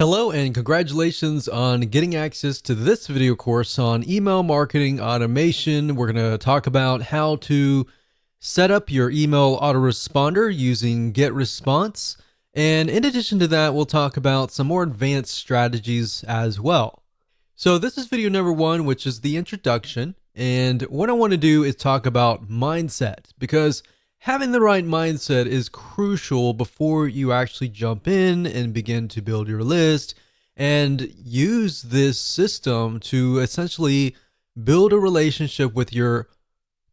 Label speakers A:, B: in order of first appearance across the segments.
A: Hello and congratulations on getting access to this video course on email marketing automation. We're going to talk about how to set up your email autoresponder using GetResponse. And in addition to that, we'll talk about some more advanced strategies as well. So this is video number 1, which is the introduction. And what I want to do is talk about mindset, because having the right mindset is crucial before you actually jump in and begin to build your list and use this system to essentially build a relationship with your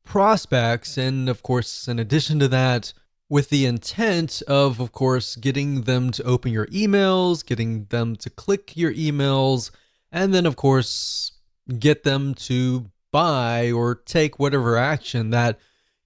A: prospects. And of course, in addition to that, with the intent of course, getting them to open your emails, getting them to click your emails, and then of course, get them to buy or take whatever action that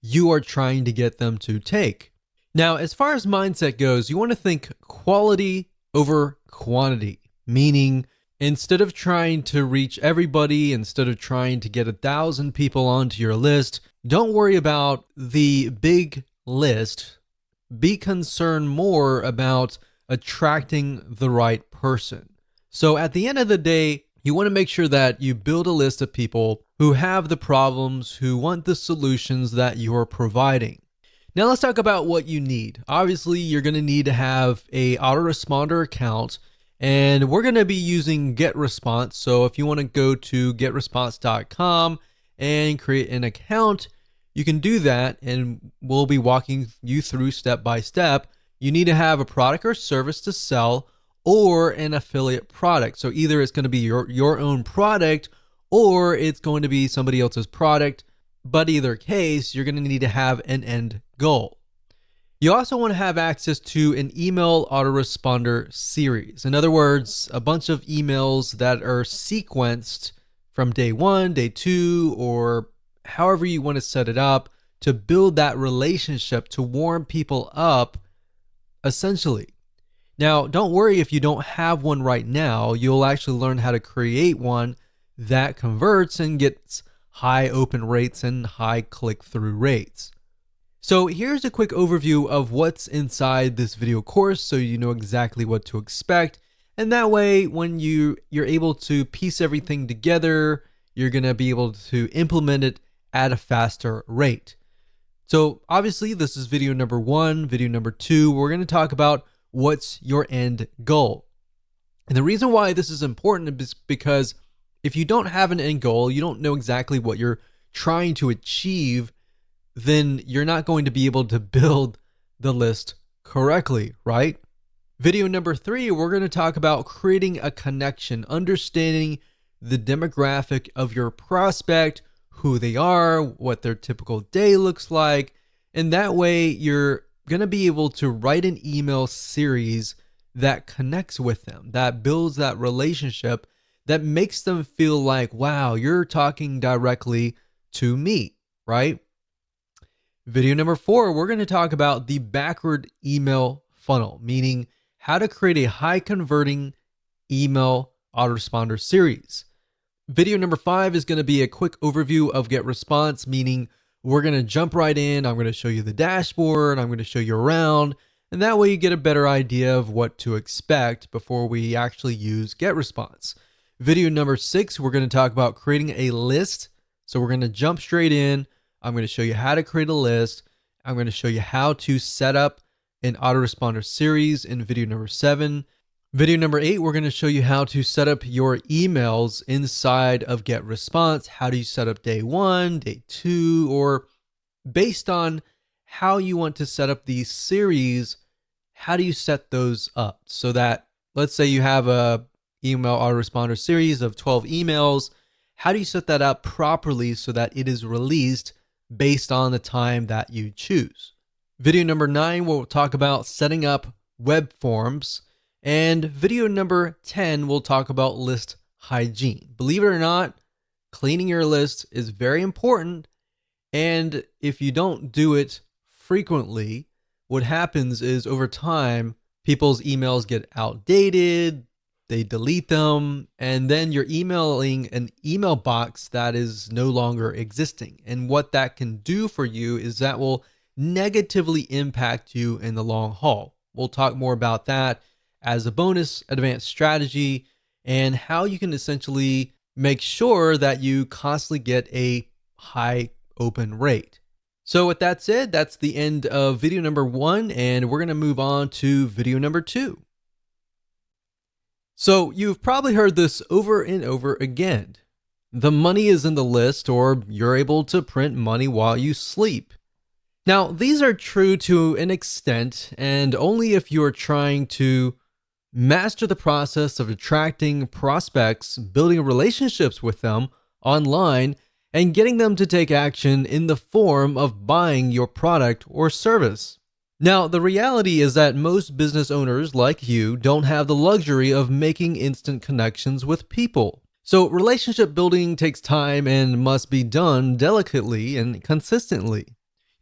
A: you are trying to get them to take. Now, as far as mindset goes, you want to think quality over quantity, meaning instead of trying to reach everybody, instead of trying to get 1,000 people onto your list, don't worry about the big list. Be concerned more about attracting the right person. So at the end of the day, you want to make sure that you build a list of people who have the problems, who want the solutions that you're providing. Now let's talk about what you need. Obviously, you're going to need to have a autoresponder account, and we're going to be using GetResponse. So if you want to go to getresponse.com and create an account, you can do that, and we'll be walking you through step by step. You need to have a product or service to sell, or an affiliate product. So either it's going to be your own product, or it's going to be somebody else's product. But either case, you're going to need to have an end goal. You also want to have access to an email autoresponder series. In other words, a bunch of emails that are sequenced from day 1, day 2, or however you want to set it up to build that relationship, to warm people up, essentially. Now, don't worry if you don't have one right now. You'll actually learn how to create one that converts and gets high open rates and high click-through rates. So here's a quick overview of what's inside this video course so you know exactly what to expect. And that way, when you're able to piece everything together, you're going to be able to implement it at a faster rate. So obviously, this is video number 1. Video number 2, we're going to talk about what's your end goal. And the reason why this is important is because if you don't have an end goal, you don't know exactly what you're trying to achieve, then you're not going to be able to build the list correctly, right? Video number 3, we're going to talk about creating a connection, understanding the demographic of your prospect, who they are, what their typical day looks like, and that way you're going to be able to write an email series that connects with them, that builds that relationship, that makes them feel like, wow, you're talking directly to me, right? Video number 4, we're going to talk about the backward email funnel, meaning how to create a high converting email autoresponder series. Video number 5 is going to be a quick overview of GetResponse, meaning we're going to jump right in. I'm going to show you the dashboard. I'm going to show you around. And that way you get a better idea of what to expect before we actually use GetResponse. Video number 6, we're going to talk about creating a list. So we're going to jump straight in. I'm going to show you how to create a list. I'm going to show you how to set up an autoresponder series in video number 7. Video number 8, we're going to show you how to set up your emails inside of GetResponse. How do you set up day 1, day 2, or based on how you want to set up these series, how do you set those up so that, let's say you have a email autoresponder series of 12 emails. How do you set that up properly so that it is released based on the time that you choose? Video number 9, we'll talk about setting up web forms. And video number 10, we'll talk about list hygiene. Believe it or not, cleaning your list is very important. And if you don't do it frequently, what happens is over time, people's emails get outdated, they delete them, and then you're emailing an email box that is no longer existing. And what that can do for you is that will negatively impact you in the long haul. We'll talk more about that as a bonus, advanced strategy, and how you can essentially make sure that you constantly get a high open rate. So with that said, that's the end of video number 1, and we're going to move on to video number 2. So you've probably heard this over and over again. The money is in the list, or you're able to print money while you sleep. Now, these are true to an extent, and only if you are trying to master the process of attracting prospects, building relationships with them online, and getting them to take action in the form of buying your product or service. Now, the reality is that most business owners like you don't have the luxury of making instant connections with people. So relationship building takes time and must be done delicately and consistently.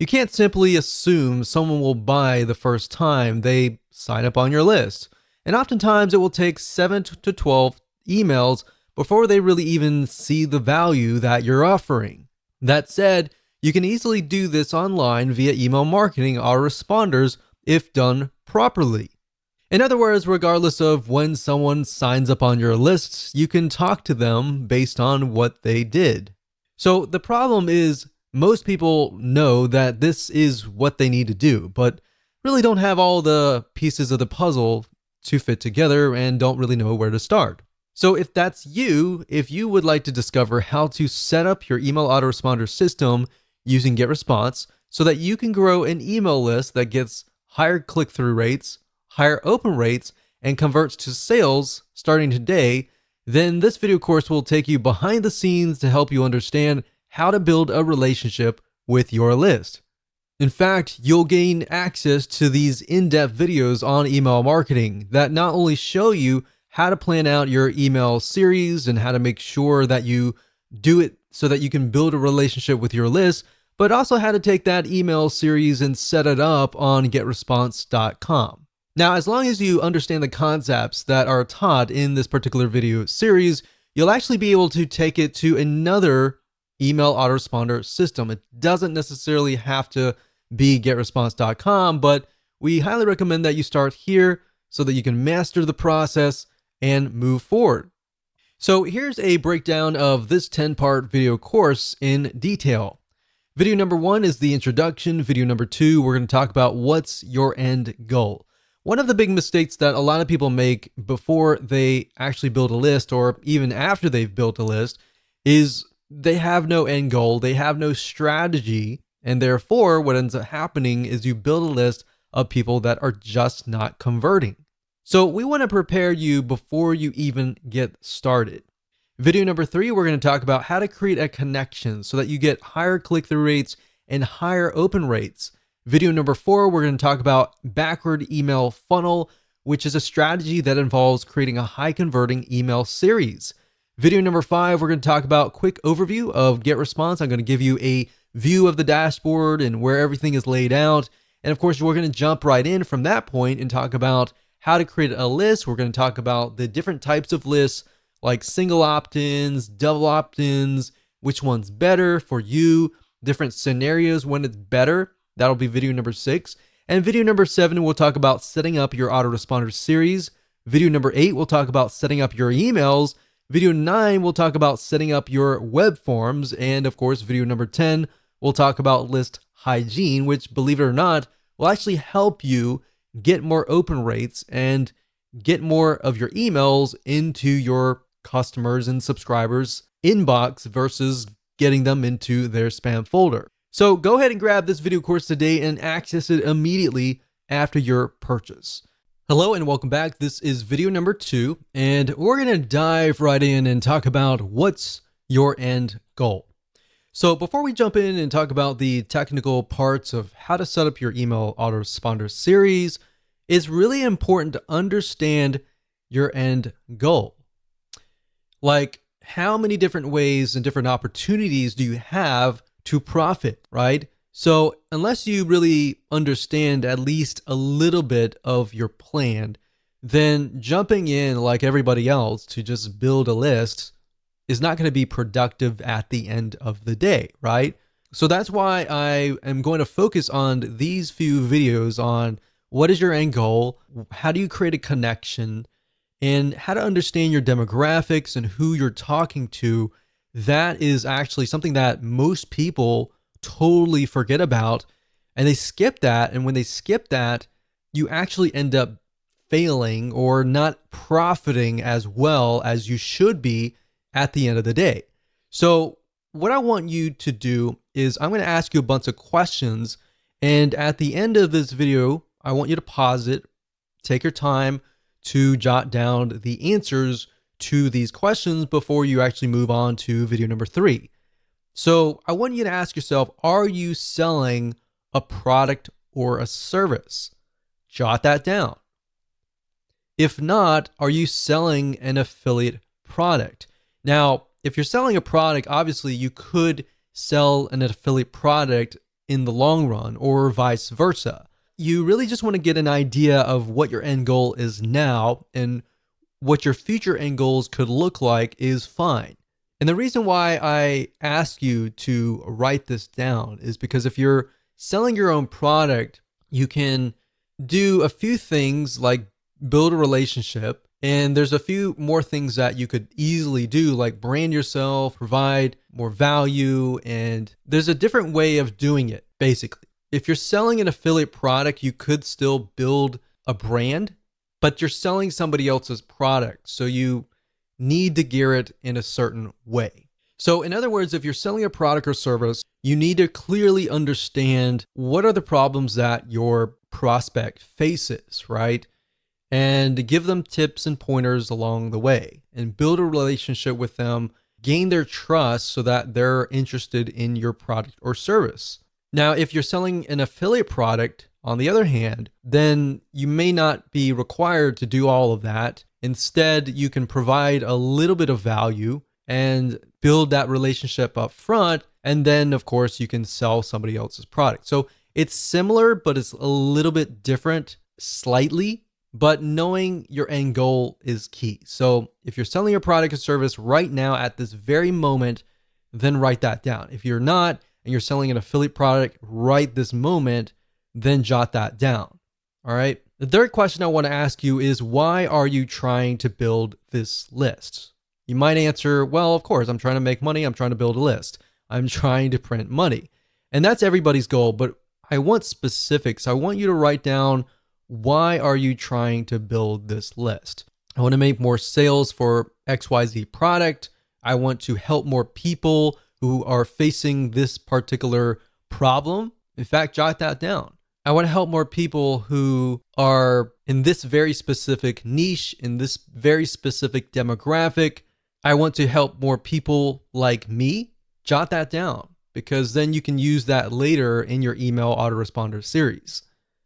A: You can't simply assume someone will buy the first time they sign up on your list. And oftentimes it will take 7 to 12 emails before they really even see the value that you're offering. That said, you can easily do this online via email marketing autoresponders if done properly. In other words, regardless of when someone signs up on your lists, you can talk to them based on what they did. So the problem is most people know that this is what they need to do, but really don't have all the pieces of the puzzle to fit together and don't really know where to start. So if that's you, if you would like to discover how to set up your email autoresponder system using GetResponse so that you can grow an email list that gets higher click-through rates, higher open rates, and converts to sales starting today, then this video course will take you behind the scenes to help you understand how to build a relationship with your list. In fact, you'll gain access to these in-depth videos on email marketing that not only show you how to plan out your email series and how to make sure that you do it so that you can build a relationship with your list, but also how to take that email series and set it up on getresponse.com. Now, as long as you understand the concepts that are taught in this particular video series, you'll actually be able to take it to another email autoresponder system. It doesn't necessarily have to be getresponse.com, but we highly recommend that you start here so that you can master the process and move forward. So here's a breakdown of this 10-part video course in detail. Video number 1 is the introduction. Video number 2, we're going to talk about what's your end goal. One of the big mistakes that a lot of people make before they actually build a list, or even after they've built a list, is they have no end goal, they have no strategy, and therefore what ends up happening is you build a list of people that are just not converting. So we want to prepare you before you even get started. Video number 3, we're going to talk about how to create a connection so that you get higher click-through rates and higher open rates. Video number 4, we're going to talk about backward email funnel, which is a strategy that involves creating a high converting email series. Video number 5, we're going to talk about quick overview of GetResponse. I'm going to give you a view of the dashboard and where everything is laid out. And of course, we're going to jump right in from that point and talk about how to create a list. We're going to talk about the different types of lists like single opt-ins, double opt-ins, which one's better for you, different scenarios when it's better. That'll be video number 6. And video number 7, we'll talk about setting up your autoresponder series. Video number 8, we'll talk about setting up your emails. Video 9, we'll talk about setting up your web forms. And of course, video number 10, we'll talk about list hygiene, which, believe it or not, will actually help you get more open rates and get more of your emails into your customers and subscribers inbox versus getting them into their spam folder. So go ahead and grab this video course today and access it immediately after your purchase. Hello and welcome back. This is video number 2, and we're going to dive right in and talk about what's your end goal. So before we jump in and talk about the technical parts of how to set up your email autoresponder series, it's really important to understand your end goal. Like, how many different ways and different opportunities do you have to profit, right? So unless you really understand at least a little bit of your plan, then jumping in like everybody else to just build a list is not going to be productive at the end of the day, right? So that's why I am going to focus on these few videos on What is your end goal? How do you create a connection? And how to understand your demographics and who you're talking to. That is actually something that most people totally forget about, and they skip that. And when they skip that, you actually end up failing or not profiting as well as you should be at the end of the day. So what I want you to do is I'm going to ask you a bunch of questions, and at the end of this video, I want you to pause it, take your time to jot down the answers to these questions before you actually move on to video number 3. So I want you to ask yourself, are you selling a product or a service? Jot that down. If not, are you selling an affiliate product? Now, if you're selling a product, obviously you could sell an affiliate product in the long run or vice versa. You really just want to get an idea of what your end goal is now, and what your future end goals could look like is fine. And the reason why I ask you to write this down is because if you're selling your own product, you can do a few things like build a relationship. And there's a few more things that you could easily do, like brand yourself, provide more value. And there's a different way of doing it, basically. If you're selling an affiliate product, you could still build a brand, but you're selling somebody else's product. So you need to gear it in a certain way. So in other words, if you're selling a product or service, you need to clearly understand what are the problems that your prospect faces, right? And give them tips and pointers along the way and build a relationship with them, gain their trust so that they're interested in your product or service. Now, if you're selling an affiliate product, on the other hand, then you may not be required to do all of that. Instead, you can provide a little bit of value and build that relationship up front. And then, of course, you can sell somebody else's product. So it's similar, but it's a little bit different slightly. But knowing your end goal is key. So if you're selling a product or service right now at this very moment, then write that down. If you're not, and you're selling an affiliate product right this moment, then jot that down. All right. The third question I want to ask you is, why are you trying to build this list? You might answer, well, of course, I'm trying to make money. I'm trying to build a list. I'm trying to print money. And that's everybody's goal. But I want specifics. I want you to write down, why are you trying to build this list? I want to make more sales for XYZ product. I want to help more people who are facing this particular problem. In fact, jot that down. I want to help more people who are in this very specific niche, in this very specific demographic. I want to help more people like me. Jot that down, because then you can use that later in your email autoresponder series.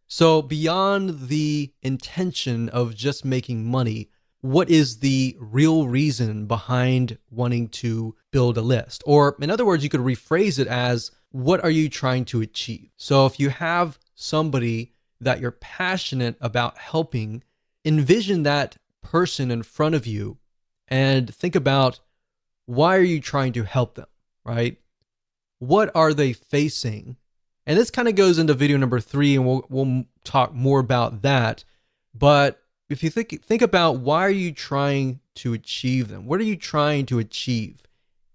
A: So beyond the intention of just making money, what is the real reason behind wanting to build a list? Or in other words, you could rephrase it as, what are you trying to achieve? So if you have somebody that you're passionate about helping, envision that person in front of you and think about, why are you trying to help them, right? What are they facing? And this kind of goes into video number 3, and we'll talk more about that. But if you think about, why are you trying to achieve them? What are you trying to achieve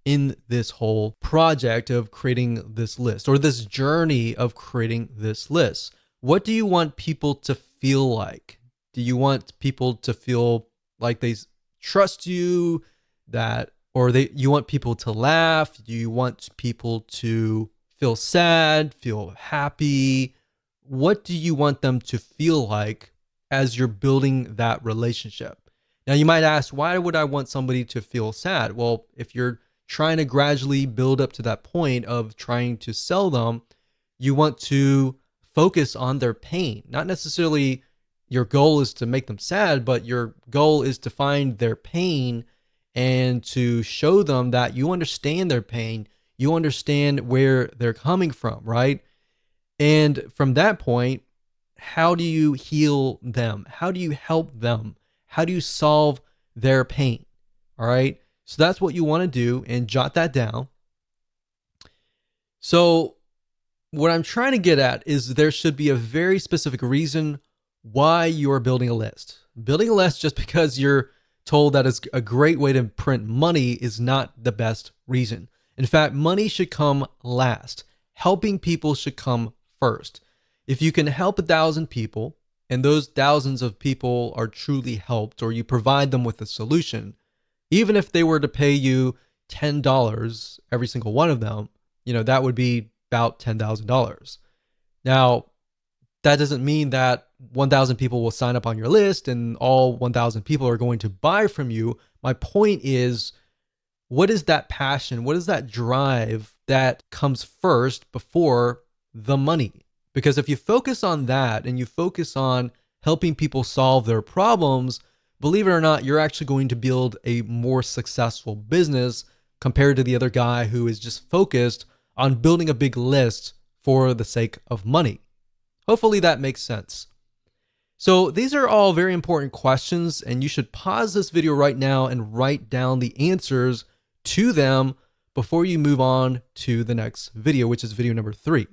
A: in this whole project of creating this list, or this journey of creating this list? What do you want people to feel like? Do you want people to feel like they trust you, you want people to laugh? Do you want people to feel sad, feel happy? What do you want them to feel like as you're building that relationship? Now, you might ask, why would I want somebody to feel sad? Well, if you're trying to gradually build up to that point of trying to sell them, you want to focus on their pain. Not necessarily your goal is to make them sad, but your goal is to find their pain and to show them that you understand their pain. You understand where they're coming from, right? And from that point, how do you heal them? How do you help them? How do you solve their pain? All right. So that's what you want to do, and jot that down. So what I'm trying to get at is, there should be a very specific reason why you're building a list. Building a list just because you're told that it's a great way to print money is not the best reason. In fact, money should come last. Helping people should come first. If you can help 1,000 people and those thousands of people are truly helped, or you provide them with a solution, even if they were to pay you $10, every single one of them, that would be about $10,000. Now, that doesn't mean that 1,000 people will sign up on your list and all 1,000 people are going to buy from you. My point is, what is that passion? What is that drive that comes first before the money? Because if you focus on that and you focus on helping people solve their problems, believe it or not, you're actually going to build a more successful business compared to the other guy who is just focused on building a big list for the sake of money. Hopefully that makes sense. So these are all very important questions, and you should pause this video right now and write down the answers to them before you move on to the next video, which is video number 3.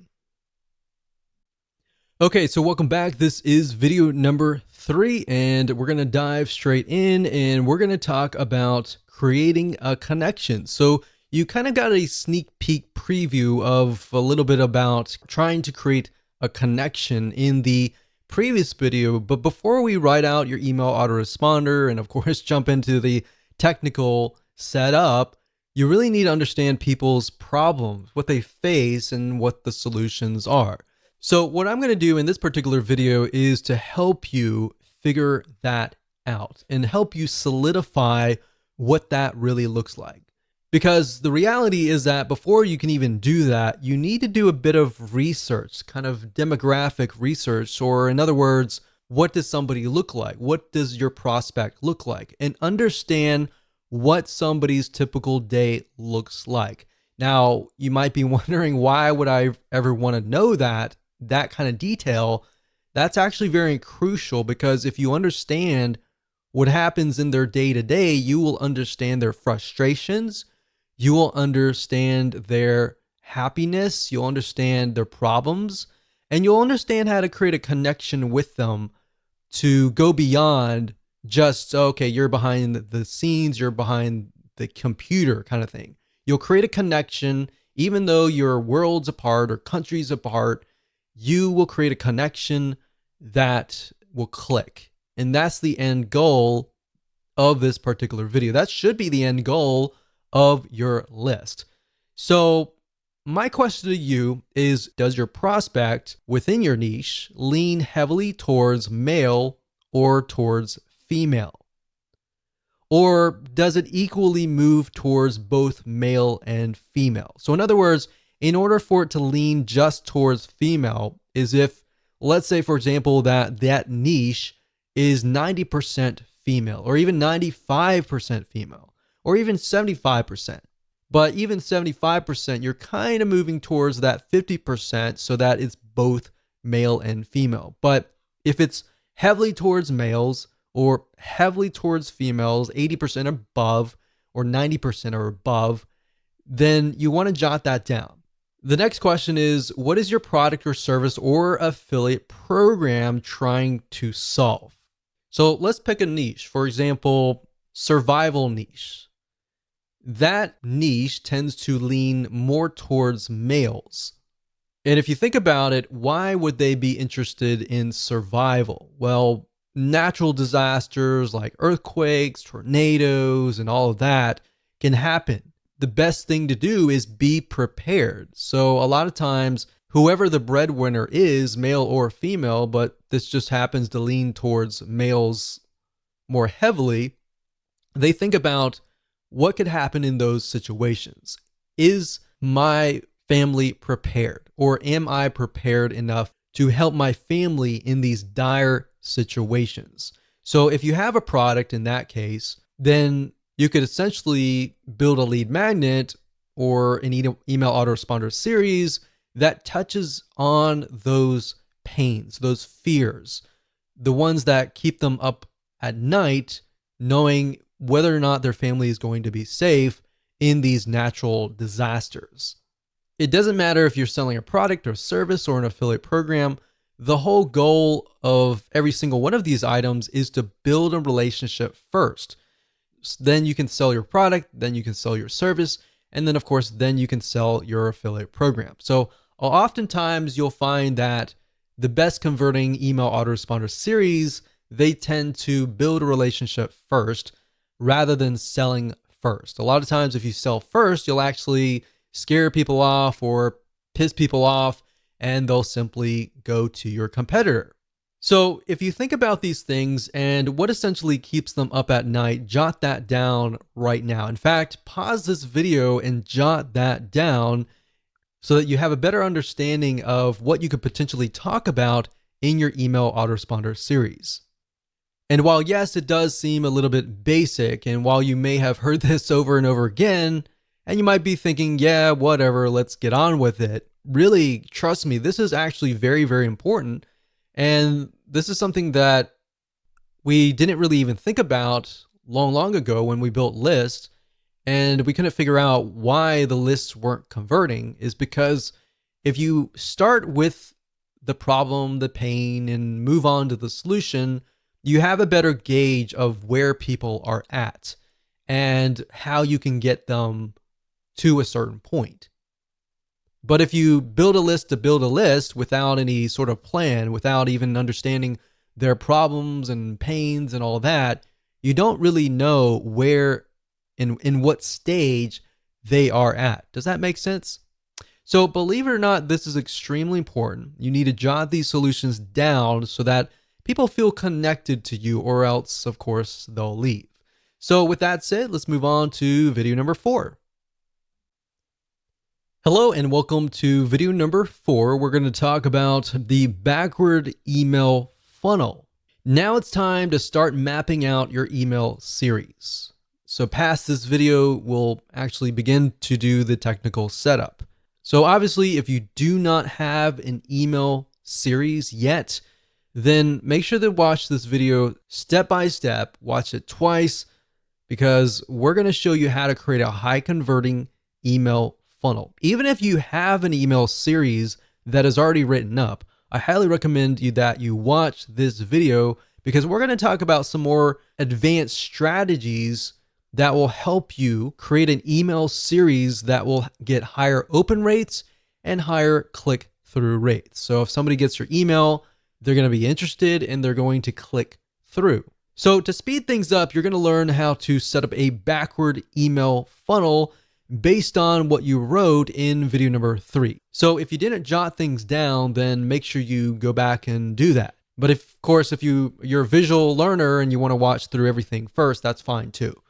A: Okay, so welcome back. This is video number 3, and we're going to dive straight in, and we're going to talk about creating a connection. So you kind of got a sneak peek preview of a little bit about trying to create a connection in the previous video. But before we write out your email autoresponder and of course jump into the technical setup, you really need to understand people's problems, what they face, and what the solutions are. So what I'm going to do in this particular video is to help you figure that out and help you solidify what that really looks like. Because the reality is that before you can even do that, you need to do a bit of research, kind of demographic research, or in other words, what does somebody look like? What does your prospect look like? And understand what somebody's typical day looks like. Now, you might be wondering, why would I ever want to know that kind of detail? That's actually very crucial, because if you understand what happens in their day-to-day, you will understand their frustrations. You will understand their happiness, you'll understand their problems, and you'll understand how to create a connection with them to go beyond just, okay, you're behind the scenes, you're behind the computer kind of thing. You'll create a connection, even though you're worlds apart or countries apart, you will create a connection that will click. And that's the end goal of this particular video. That should be the end goal of your list. So my question to you is, does your prospect within your niche lean heavily towards male or towards female? Or does it equally move towards both male and female? So in other words, in order for it to lean just towards female, is if, let's say for example, that niche is 90% female, or even 95% female, or even 75%. But even 75%, you're kind of moving towards that 50% so that it's both male and female. But if it's heavily towards males or heavily towards females, 80% above or 90% or above, then you want to jot that down. The next question is, what is your product or service or affiliate program trying to solve? So let's pick a niche. For example, survival niche. That niche tends to lean more towards males. And if you think about it, why would they be interested in survival? Well, natural disasters like earthquakes, tornadoes, and all of that can happen. The best thing to do is be prepared. So a lot of times, whoever the breadwinner is, male or female, but this just happens to lean towards males more heavily, they think about what could happen in those situations. Is my family prepared? Or am I prepared enough to help my family in these dire situations? So if you have a product in that case, then you could essentially build a lead magnet or an email autoresponder series that touches on those pains, those fears, the ones that keep them up at night, knowing whether or not their family is going to be safe in these natural disasters. It doesn't matter if you're selling a product or service or an affiliate program. the whole goal of every single one of these items is to build a relationship first. Then you can sell your product, then you can sell your service, and then of course, then you can sell your affiliate program. So oftentimes you'll find that the best converting email autoresponder series, they tend to build a relationship first rather than selling first. A lot of times if you sell first, you'll actually scare people off or piss people off, and they'll simply go to your competitor. So if you think about these things and what essentially keeps them up at night, jot that down right now. In fact, pause this video and jot that down so that you have a better understanding of what you could potentially talk about in your email autoresponder series. And while yes, it does seem a little bit basic, and while you may have heard this over and over again, and you might be thinking, yeah, whatever, let's get on with it. Really, trust me, this is actually very, very important. And this is something that we didn't really even think about long ago when we built lists, and we couldn't figure out why the lists weren't converting. Is because if you start with the problem, the pain, and move on to the solution, you have a better gauge of where people are at and how you can get them to a certain point. But if you build a list to build a list without any sort of plan, without even understanding their problems and pains and all that, you don't really know where, in what stage they are at. Does that make sense? So believe it or not, this is extremely important. You need to jot these solutions down so that people feel connected to you, or else, of course, they'll leave. So with that said, let's move on to video number 4. Hello and welcome to video number 4. We're going to talk about the backward email funnel. Now it's time to start mapping out your email series. So past this video, we'll actually begin to do the technical setup. So obviously, if you do not have an email series yet, then make sure to watch this video step by step, watch it twice, because we're going to show you how to create a high converting email funnel. Even if you have an email series that is already written up, I highly recommend that you watch this video, because we're going to talk about some more advanced strategies that will help you create an email series that will get higher open rates and higher click-through rates. So if somebody gets your email, they're going to be interested and they're going to click through. So to speed things up, you're going to learn how to set up a backward email funnel based on what you wrote in video number 3. So if you didn't jot things down, then make sure you go back and do that. But of course, if you're a visual learner and you want to watch through everything first, that's fine too.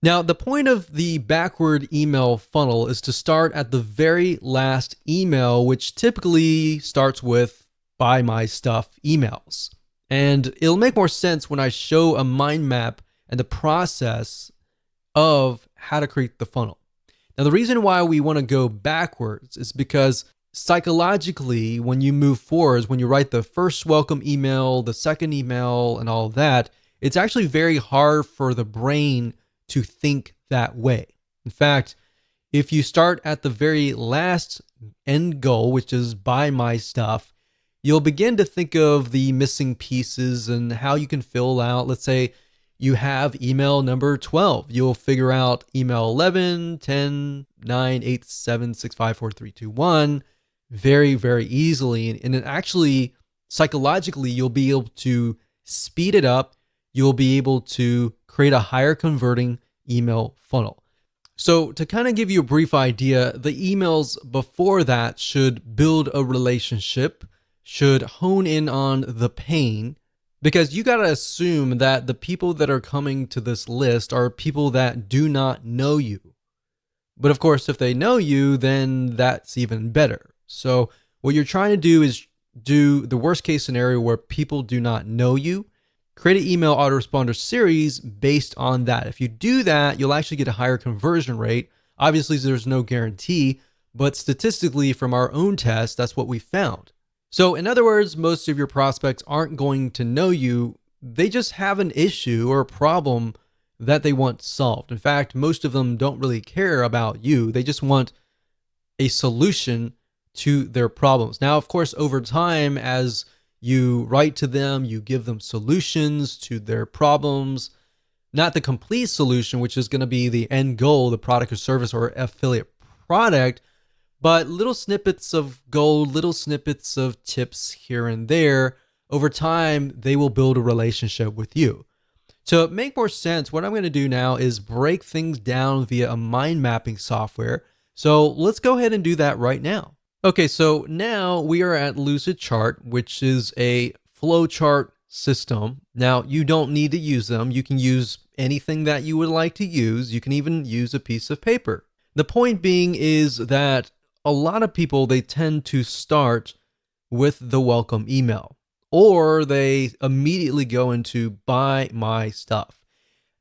A: Now, the point of the backward email funnel is to start at the very last email, which typically starts with "buy my stuff" emails. And it'll make more sense when I show a mind map and the process of how to create the funnel. Now, the reason why we want to go backwards is because psychologically, when you move forwards, when you write the first welcome email, the second email, and all of that, it's actually very hard for the brain to think that way. In fact, if you start at the very last end goal, which is "buy my stuff," you'll begin to think of the missing pieces and how you can fill out. Let's say you have email number 12. You'll figure out email 11, 10, 9, 8, 7, 6, 5, 4, 3, 2, 1 very, very easily. And it actually, psychologically, you'll be able to speed it up. You'll be able to create a higher converting email funnel. So to kind of give you a brief idea, the emails before that should build a relationship, should hone in on the pain, because you got to assume that the people that are coming to this list are people that do not know you. But of course, if they know you, then that's even better. So what you're trying to do is do the worst case scenario where people do not know you. Create an email autoresponder series based on that. If you do that, you'll actually get a higher conversion rate. Obviously, there's no guarantee, but statistically from our own test, that's what we found. So in other words, most of your prospects aren't going to know you. They just have an issue or a problem that they want solved. In fact, most of them don't really care about you. They just want a solution to their problems. Now, of course, over time, as You write to them, you give them solutions to their problems, not the complete solution, which is going to be the end goal, the product or service or affiliate product, but little snippets of gold, little snippets of tips here and there. Over time, they will build a relationship with you. To make more sense, what I'm going to do now is break things down via a mind mapping software. So let's go ahead and do that right now. Okay, so now we are at Lucidchart, which is a flowchart system. Now, you don't need to use them. You can use anything that you would like to use. You can even use a piece of paper. The point being is that a lot of people, they tend to start with the welcome email, or they immediately go into buy my stuff.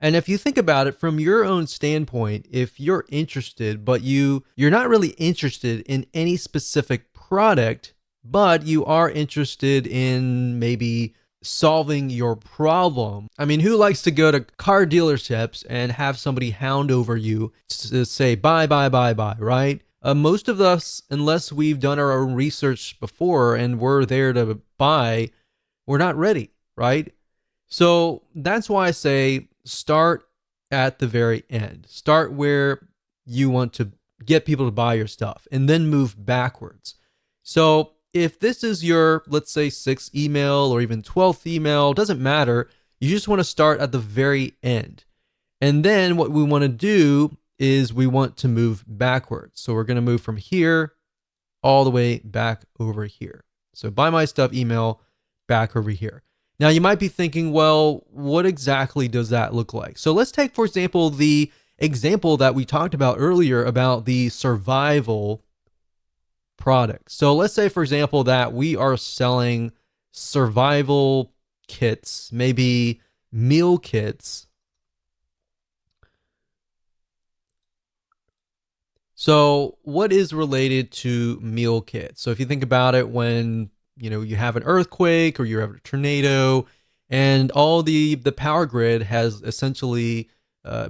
A: And if you think about it from your own standpoint, if you're interested, but you're not really interested in any specific product, but you are interested in maybe solving your problem. I mean, who likes to go to car dealerships and have somebody hound over you to say buy, right? Most of us, unless we've done our own research before and we're there to buy, we're not ready, right? So that's why I say start at the very end. Start where you want to get people to buy your stuff and then move backwards. So if this is your, let's say, 6th email or even 12th email, doesn't matter. You just want to start at the very end. And then what we want to do is we want to move backwards. So we're going to move from here all the way back over here. So buy my stuff email back over here. Now you might be thinking, well, what exactly does that look like? So let's take, for example, the example that we talked about earlier about the survival product. So let's say, for example, that we are selling survival kits, maybe meal kits. So what is related to meal kits? So if you think about it, when you have an earthquake or you have a tornado and all the power grid has essentially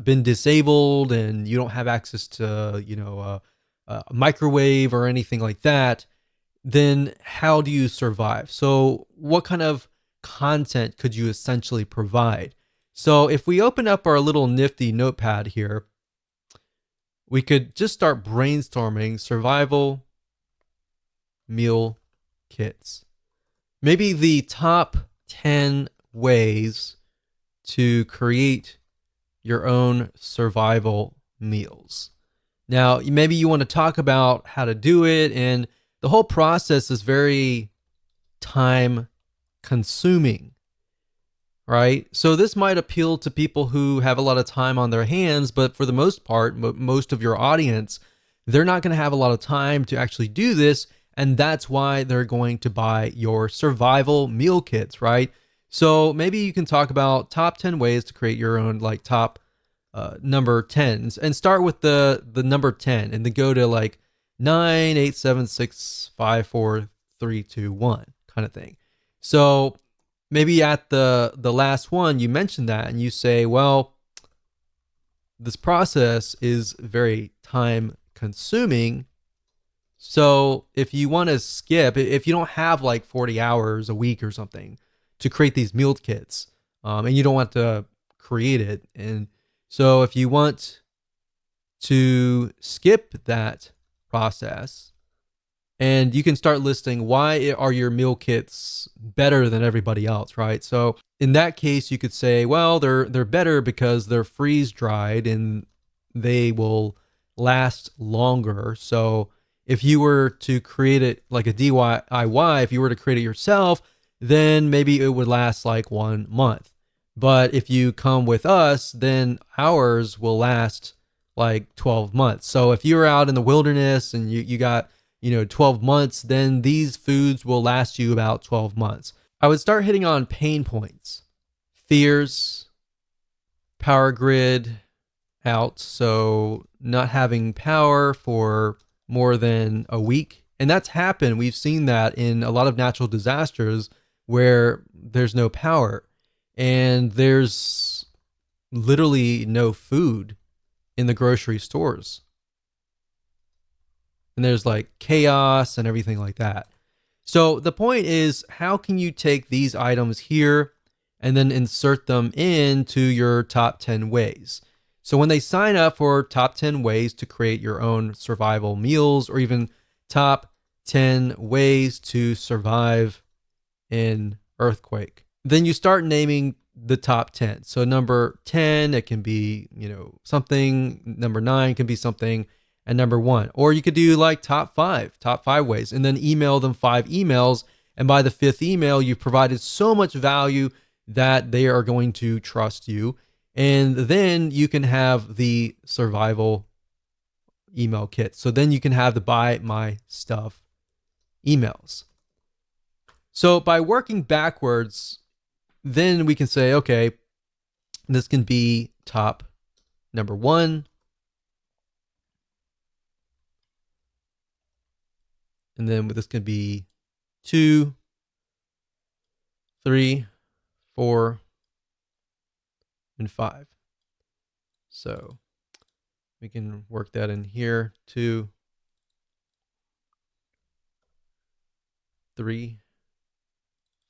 A: been disabled and you don't have access to a microwave or anything like that, then how do you survive? So what kind of content could you essentially provide? So if we open up our little nifty notepad here, we could just start brainstorming survival meal kits. Maybe the top 10 ways to create your own survival meals. Now, maybe you want to talk about how to do it, and the whole process is very time consuming, right? So this might appeal to people who have a lot of time on their hands, but for the most part, most of your audience, they're not going to have a lot of time to actually do this, and that's why they're going to buy your survival meal kits, right? So maybe you can talk about top 10 ways to create your own top number 10s, and start with the number 10 and then go to 9, 8, 7, 6, 5, 4, 3, 2, 1 kind of thing. So maybe at the last one, you mention that and you say, well, this process is very time consuming. So if you want to skip, if you don't have 40 hours a week or something to create these meal kits, and you don't want to create it, and so if you want to skip that process, and you can start listing why are your meal kits better than everybody else, right? So in that case, you could say, well, they're better because they're freeze dried and they will last longer. So if you were to create it like a DIY, if you were to create it yourself, then maybe it would last 1 month. But if you come with us, then ours will last 12 months. So if you're out in the wilderness and you got 12 months, then these foods will last you about 12 months. I would start hitting on pain points, fears, power grid out. So not having power for more than a week. And that's happened. We've seen that in a lot of natural disasters where there's no power and there's literally no food in the grocery stores. And there's chaos and everything like that. So the point is, how can you take these items here and then insert them into your top 10 ways? So when they sign up for top 10 ways to create your own survival meals, or even top 10 ways to survive in earthquake, then you start naming the top 10. So number 10, it can be, something. Number 9 can be something. And number 1, or you could do like top five ways, and then email them 5 emails. And by the 5th email, you've provided so much value that they are going to trust you. And then you can have the survival email kit. So then you can have the buy my stuff emails. So by working backwards, then we can say, okay, this can be top number 1. And then this can be 2, 3, 4, and 5. So we can work that in here. 2, 3,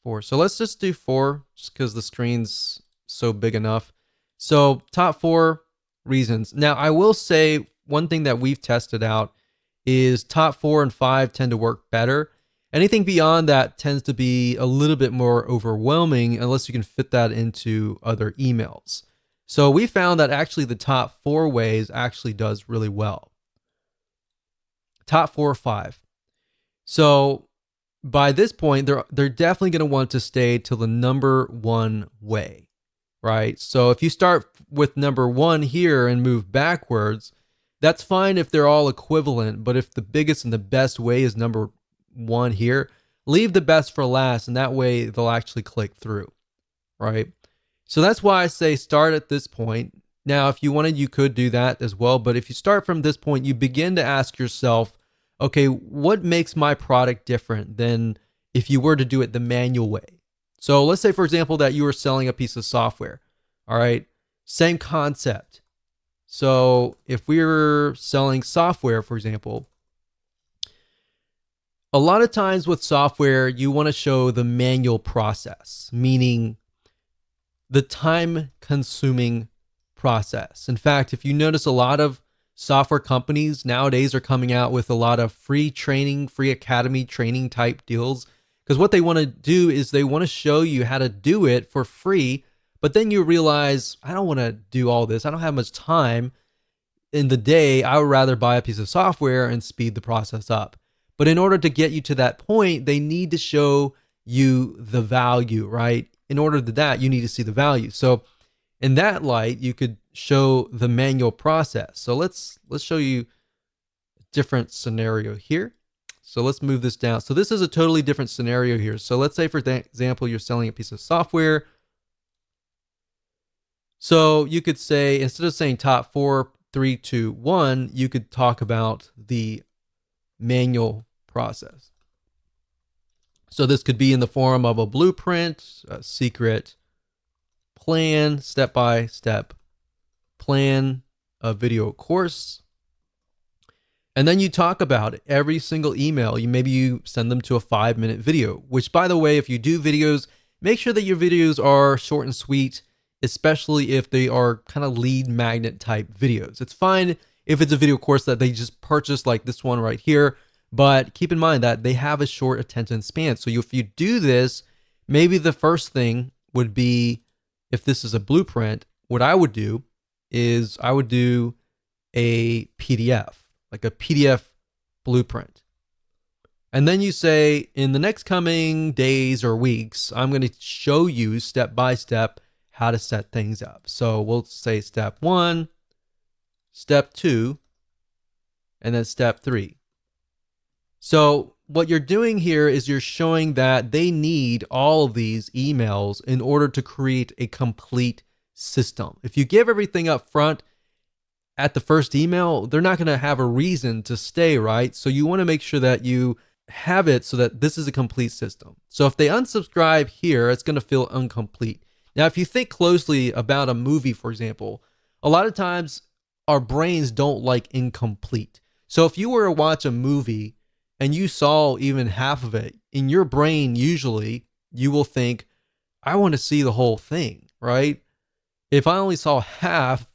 A: 4. So let's just do 4, just because the screen's so big enough. So top 4 reasons. Now I will say one thing that we've tested out is top 4 and 5 tend to work better. Anything beyond that tends to be a little bit more overwhelming unless you can fit that into other emails. So we found that actually the top 4 ways actually does really well. Top 4 or 5. So by this point, they're definitely going to want to stay to the number 1 way, right? So if you start with number 1 here and move backwards, that's fine if they're all equivalent, but if the biggest and the best way is number 1 here, leave the best for last, and that way they'll actually click through, right? So that's why I say start at this point. Now, if you wanted, you could do that as well, but if you start from this point, you begin to ask yourself, okay, what makes my product different than if you were to do it the manual way? So let's say, for example, that you were selling a piece of software, all right? Same concept. So if we were selling software, for example, a lot of times with software, you want to show the manual process, meaning the time-consuming process. In fact, if you notice, a lot of software companies nowadays are coming out with a lot of free training, free academy training type deals, because what they want to do is they want to show you how to do it for free. But then you realize, I don't want to do all this. I don't have much time in the day. I would rather buy a piece of software and speed the process up. But in order to get you to that point, they need to show you the value, right? In order to that, you need to see the value. So in that light, you could show the manual process. So let's show you a different scenario here. So let's move this down. So this is a totally different scenario here. So let's say, for example, you're selling a piece of software. So you could say, instead of saying top 4, 3, 2, 1, you could talk about the manual process. So this could be in the form of a blueprint, a secret plan, step-by-step plan, a video course. And then you talk about it. Every single email. Maybe you send them to a 5-minute video, which, by the way, if you do videos, make sure that your videos are short and sweet, especially if they are kind of lead magnet type videos. It's fine if it's a video course that they just purchased, like this one right here, but keep in mind that they have a short attention span. So if you do this, maybe the first thing would be, if this is a blueprint, what I would do is I would do a PDF, like a PDF blueprint. And then you say, in the next coming days or weeks, I'm going to show you step by step how to set things up. So we'll say step 1, step 2, and then step 3. So what you're doing here is you're showing that they need all of these emails in order to create a complete system. If you give everything up front at the first email, they're not going to have a reason to stay, right? So you want to make sure that you have it so that this is a complete system. So if they unsubscribe here, it's going to feel incomplete. Now, if you think closely about a movie, for example, a lot of times our brains don't like incomplete. So if you were to watch a movie and you saw even half of it, in your brain, usually you will think, I want to see the whole thing, right? If I only saw half,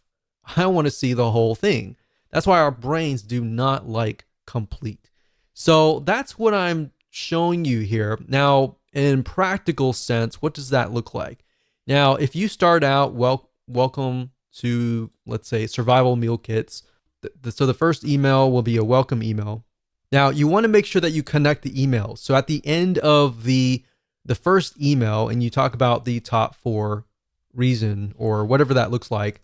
A: I want to see the whole thing. That's why our brains do not like complete. So that's what I'm showing you here. Now, in practical sense, what does that look like? Now, if you start out, welcome to, let's say, survival meal kits. So the first email will be a welcome email. Now, you want to make sure that you connect the emails. So at the end of the first email, and you talk about the top 4 reason or whatever that looks like,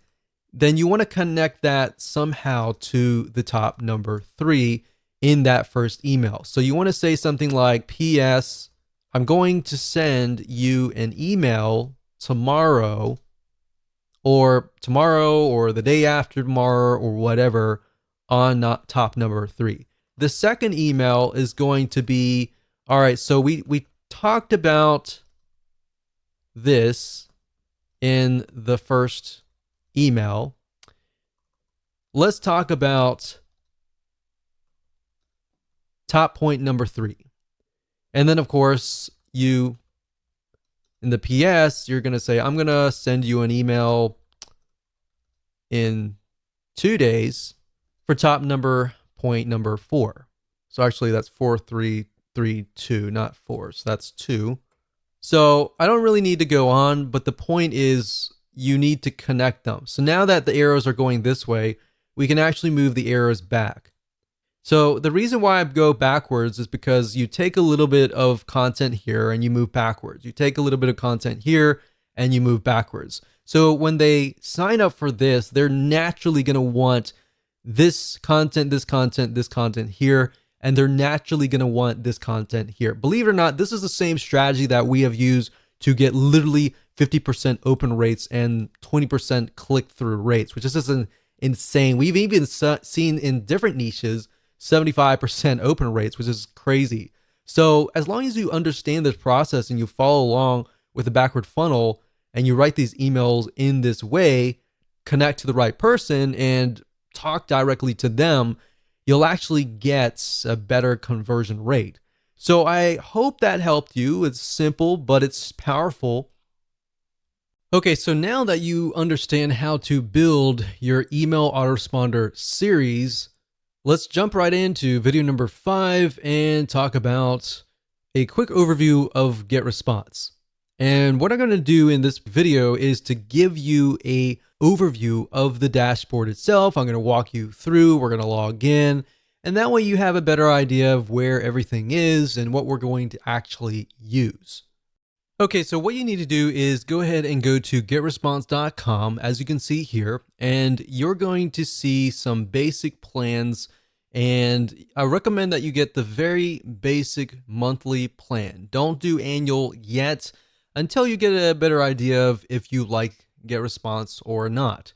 A: then you want to connect that somehow to the top number 3 in that first email. So you want to say something like, P.S. I'm going to send you an email tomorrow or the day after tomorrow or whatever on top number 3. The second email is going to be, all right, so we talked about this in the first email. Let's talk about top point number 3. And then, of course, in the PS, you're going to say, I'm going to send you an email in 2 days for top point number 4. So actually that's 4, 3, 3, 2, not 4. So that's 2. So I don't really need to go on, but the point is you need to connect them. So now that the arrows are going this way, we can actually move the arrows back. So the reason why I go backwards is because you take a little bit of content here and you move backwards. You take a little bit of content here and you move backwards. So when they sign up for this, they're naturally going to want this content, this content, this content here, and they're naturally going to want this content here. Believe it or not, this is the same strategy that we have used to get literally 50% open rates and 20% click-through rates, which is just insane. We've even seen in different niches 75% open rates, which is crazy. So as long as you understand this process and you follow along with the backward funnel and you write these emails in this way, connect to the right person and talk directly to them, you'll actually get a better conversion rate. So I hope that helped you. It's simple, but it's powerful. Okay, so now that you understand how to build your email autoresponder series, let's jump right into video number 5 and talk about a quick overview of GetResponse. And what I'm going to do in this video is to give you a overview of the dashboard itself. I'm going to walk you through, we're going to log in, and that way you have a better idea of where everything is and what we're going to actually use. Okay, so what you need to do is go ahead and go to getresponse.com, as you can see here, and you're going to see some basic plans, and I recommend that you get the very basic monthly plan. Don't do annual yet until you get a better idea of if you like GetResponse or not.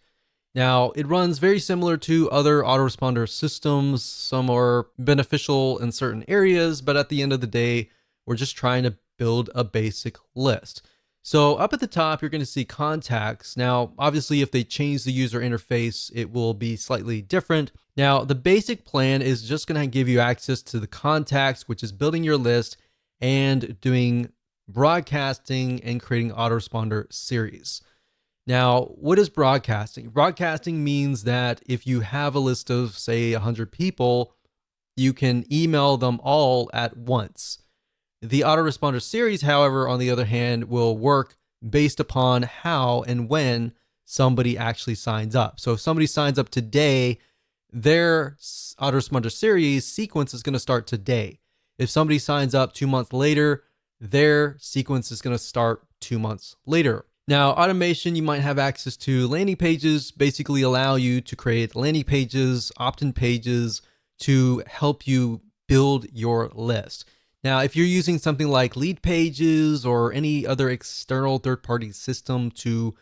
A: Now, it runs very similar to other autoresponder systems. Some are beneficial in certain areas, but at the end of the day, we're just trying to build a basic list. So up at the top, you're going to see contacts. Now, obviously, if they change the user interface, it will be slightly different. Now, the basic plan is just going to give you access to the contacts, which is building your list and doing broadcasting and creating autoresponder series. Now, what is broadcasting? Broadcasting means that if you have a list of, say, 100 people, you can email them all at once. The autoresponder series, however, on the other hand, will work based upon how and when somebody actually signs up. So if somebody signs up today, their autoresponder series sequence is going to start today. If somebody signs up 2 months later, their sequence is going to start 2 months later. Now, automation, you might have access to landing pages, basically allow you to create landing pages, opt-in pages to help you build your list. Now, if you're using something like Lead Pages or any other external third-party system to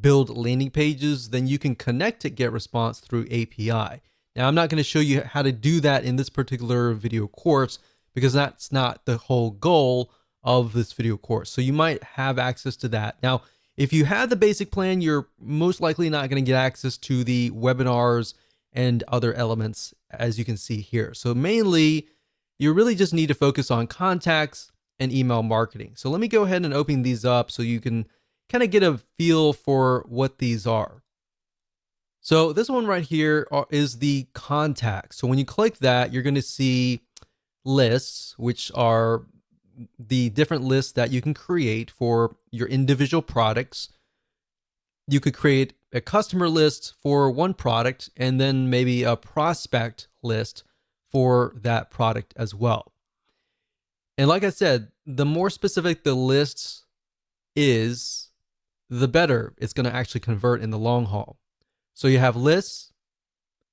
A: build landing pages, then you can connect to GetResponse through API. Now, I'm not going to show you how to do that in this particular video course because that's not the whole goal of this video course. So you might have access to that. Now, if you have the basic plan, you're most likely not going to get access to the webinars and other elements, as you can see here. So mainly, you really just need to focus on contacts and email marketing. So let me go ahead and open these up so you can kind of get a feel for what these are. So this one right here is the contacts. So when you click that, you're going to see lists, which are the different lists that you can create for your individual products. You could create a customer list for one product and then maybe a prospect list for that product as well. And like I said, the more specific the list is, the better it's going to actually convert in the long haul. So you have lists,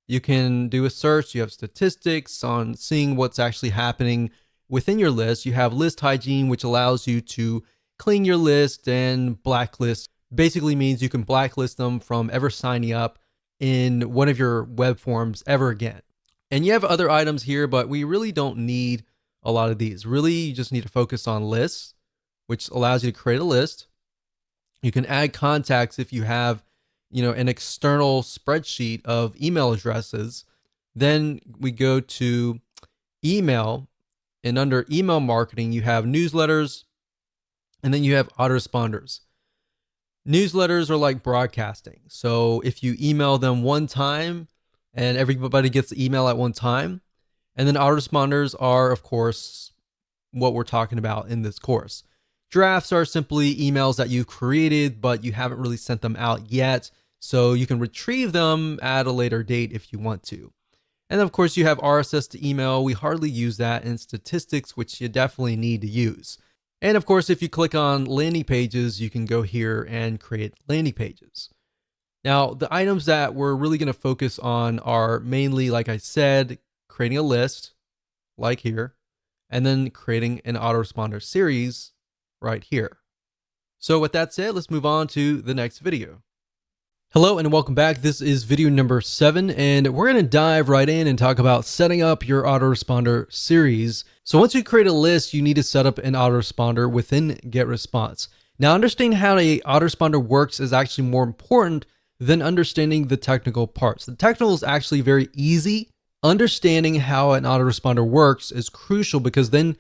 A: you can do a search, you have statistics on seeing what's actually happening within your list. You have list hygiene, which allows you to clean your list, and blacklist basically means you can blacklist them from ever signing up in one of your web forms ever again. And you have other items here, but we really don't need a lot of these. Really, you just need to focus on lists, which allows you to create a list. You can add contacts if you have, an external spreadsheet of email addresses. Then we go to email, and under email marketing, you have newsletters, and then you have autoresponders. Newsletters are like broadcasting. So if you email them one time and everybody gets the email at one time, and then autoresponders are, of course, what we're talking about in this course. Drafts are simply emails that you've created, but you haven't really sent them out yet. So you can retrieve them at a later date if you want to. And of course, you have RSS to email. We hardly use that, in statistics, which you definitely need to use. And of course, if you click on landing pages, you can go here and create landing pages. Now, the items that we're really going to focus on are mainly, like I said, creating a list, like here, and then creating an autoresponder series right here. So with that said, let's move on to the next video. Hello and welcome back. This is video number 7, and we're going to dive right in and talk about setting up your autoresponder series. So once you create a list, you need to set up an autoresponder within GetResponse. Now, understanding how an autoresponder works is actually more important than understanding the technical parts. The technical is actually very easy. Understanding how an autoresponder works is crucial, because then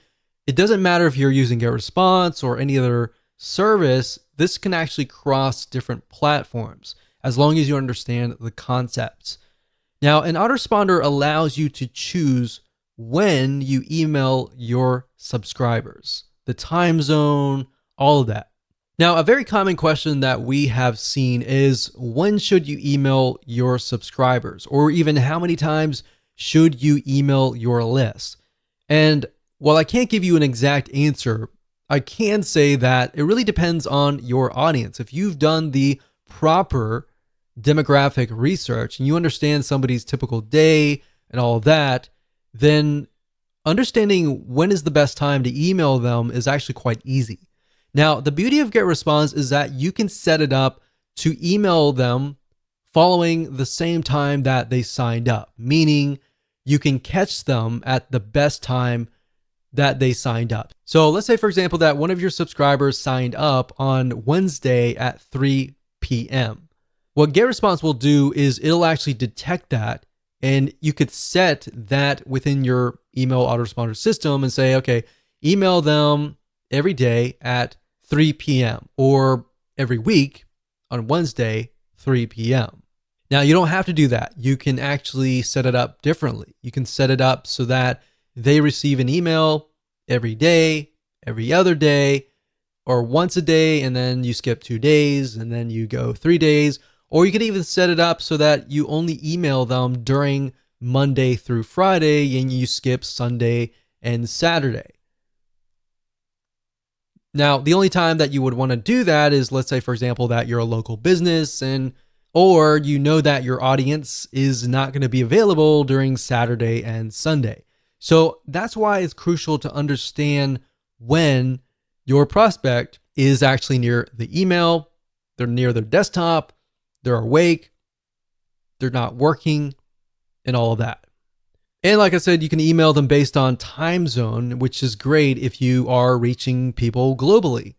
A: it doesn't matter if you're using GetResponse or any other service. This can actually cross different platforms, as long as you understand the concepts. Now, an autoresponder allows you to choose when you email your subscribers, the time zone, all of that. Now, a very common question that we have seen is, when should you email your subscribers? Or even, how many times should you email your list? And while I can't give you an exact answer, I can say that it really depends on your audience. If you've done the proper demographic research and you understand somebody's typical day and all of that, then understanding when is the best time to email them is actually quite easy. Now, the beauty of GetResponse is that you can set it up to email them following the same time that they signed up, meaning you can catch them at the best time that they signed up. So let's say, for example, that one of your subscribers signed up on Wednesday at 3 p.m. What GetResponse will do is it'll actually detect that, and you could set that within your email autoresponder system and say, okay, email them every day at 3 p.m. or every week on Wednesday, 3 p.m. Now, you don't have to do that. You can actually set it up differently. You can set it up so that they receive an email every day, every other day, or once a day, and then you skip 2 days, and then you go 3 days. Or you can even set it up so that you only email them during Monday through Friday and you skip Sunday and Saturday. Now, the only time that you would want to do that is, let's say, for example, that you're a local business, or you know that your audience is not going to be available during Saturday and Sunday. So that's why it's crucial to understand when your prospect is actually near the email, they're near their desktop, they're awake, they're not working, and all of that. And like I said, you can email them based on time zone, which is great if you are reaching people globally.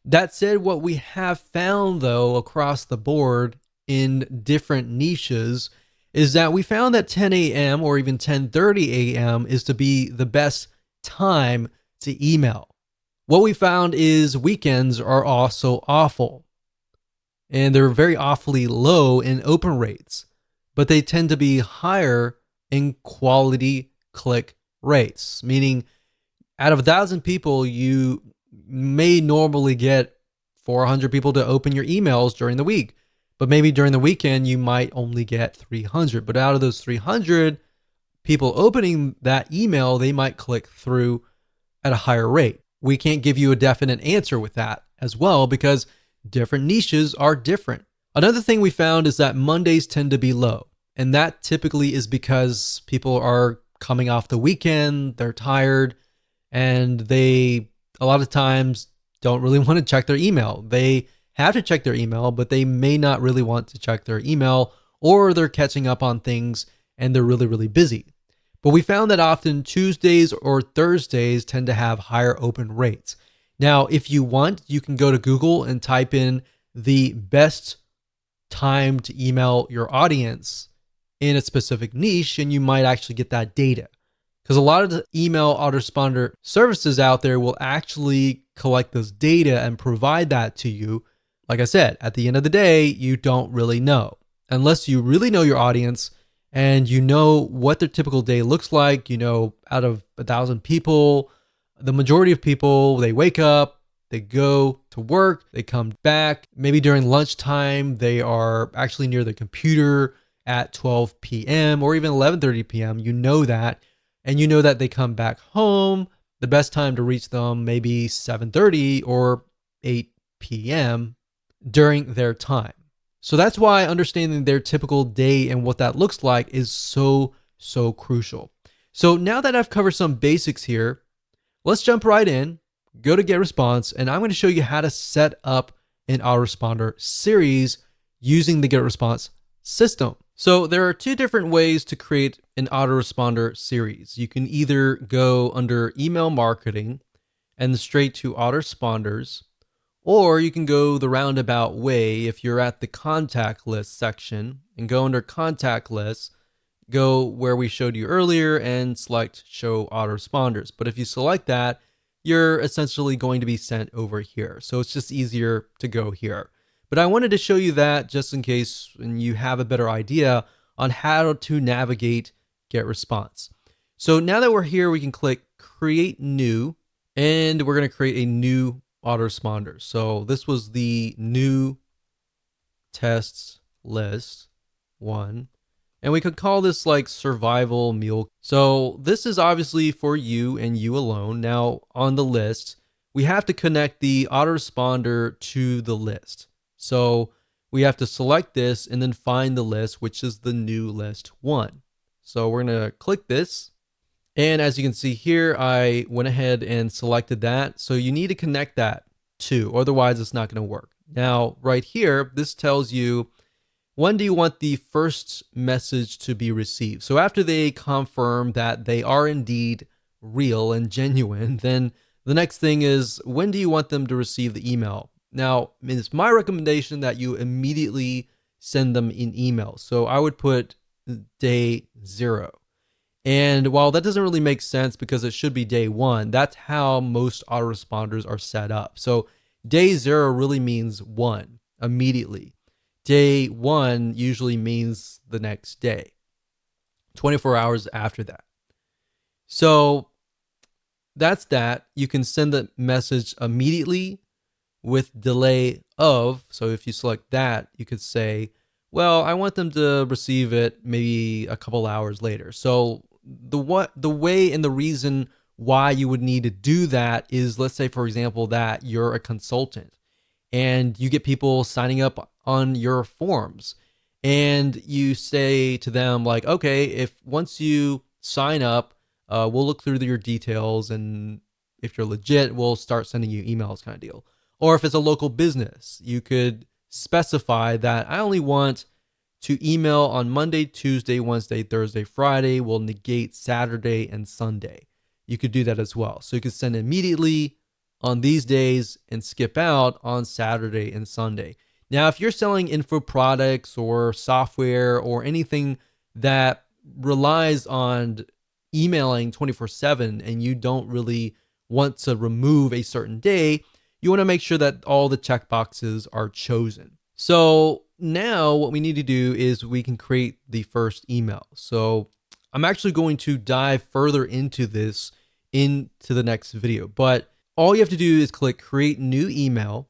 A: That said, what we have found, though, across the board in different niches is that we found that 10 a.m. or even 10:30 a.m. is to be the best time to email. What we found is weekends are also awful, and they're very awfully low in open rates, but they tend to be higher in quality click rates, meaning out of 1,000 people, you may normally get 400 people to open your emails during the week, but maybe during the weekend, you might only get 300. But out of those 300 people opening that email, they might click through at a higher rate. We can't give you a definite answer with that as well because different niches are different. Another thing we found is that Mondays tend to be low, and that typically is because people are coming off the weekend, they're tired, and they a lot of times don't really want to check their email. They have to check their email, but they may not really want to check their email, or they're catching up on things and they're really, really busy. But we found that often Tuesdays or Thursdays tend to have higher open rates. Now, if you want, you can go to Google and type in the best time to email your audience in a specific niche, and you might actually get that data. Because a lot of the email autoresponder services out there will actually collect this data and provide that to you. Like I said, at the end of the day, you don't really know. Unless you really know your audience and you know what their typical day looks like. Out of 1,000 people, the majority of people, they wake up, they go to work, they come back. Maybe during lunchtime, they are actually near the computer at 12 p.m. or even 11:30 p.m. You know that. And you know that they come back home. The best time to reach them maybe 7:30 or 8 p.m. during their time. So that's why understanding their typical day and what that looks like is so, so crucial. So now that I've covered some basics here, let's jump right in, go to Get Response, and I'm going to show you how to set up an autoresponder series using the Get Response system. So there are two different ways to create an autoresponder series. You can either go under email marketing and straight to autoresponders, or you can go the roundabout way if you're at the contact list section and go under contact lists, go where we showed you earlier and select show autoresponders. But if you select that, you're essentially going to be sent over here. So it's just easier to go here. But I wanted to show you that just in case you have a better idea on how to navigate Get Response. So now that we're here, we can click Create New, and we're going to create a new autoresponder. So this was the new tests list 1. And we could call this like survival meal. So this is obviously for you and you alone. Now on the list, we have to connect the autoresponder to the list. So we have to select this and then find the list, which is the new list 1. So we're going to click this. And as you can see here, I went ahead and selected that. So you need to connect that too, otherwise it's not going to work. Now, right here, this tells you when do you want the first message to be received. So after they confirm that they are indeed real and genuine, then the next thing is when do you want them to receive the email? Now, it's my recommendation that you immediately send them an email. So I would put day 0. And while that doesn't really make sense because it should be day 1, that's how most autoresponders are set up. So day 0 really means 1, immediately. Day 1 usually means the next day, 24 hours after that. So that's that. You can send the message immediately with delay of. So if you select that, you could say, well, I want them to receive it maybe a couple hours later. So the way and the reason why you would need to do that is, let's say, for example, that you're a consultant and you get people signing up on your forms and you say to them like, okay, if once you sign up, we'll look through your details, and if you're legit, we'll start sending you emails, kind of deal. Or if it's a local business, you could specify that I only want to email on Monday, Tuesday, Wednesday, Thursday, Friday. We'll negate Saturday and Sunday. You could do that as well. So you could send immediately on these days and skip out on Saturday and Sunday. Now, if you're selling info products or software or anything that relies on emailing 24/7 and you don't really want to remove a certain day, you want to make sure that all the checkboxes are chosen. So now what we need to do is we can create the first email. So I'm actually going to dive further into this into the next video, but all you have to do is click create new email,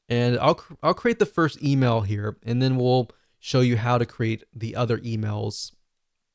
A: and I'll create the first email here, and then we'll show you how to create the other emails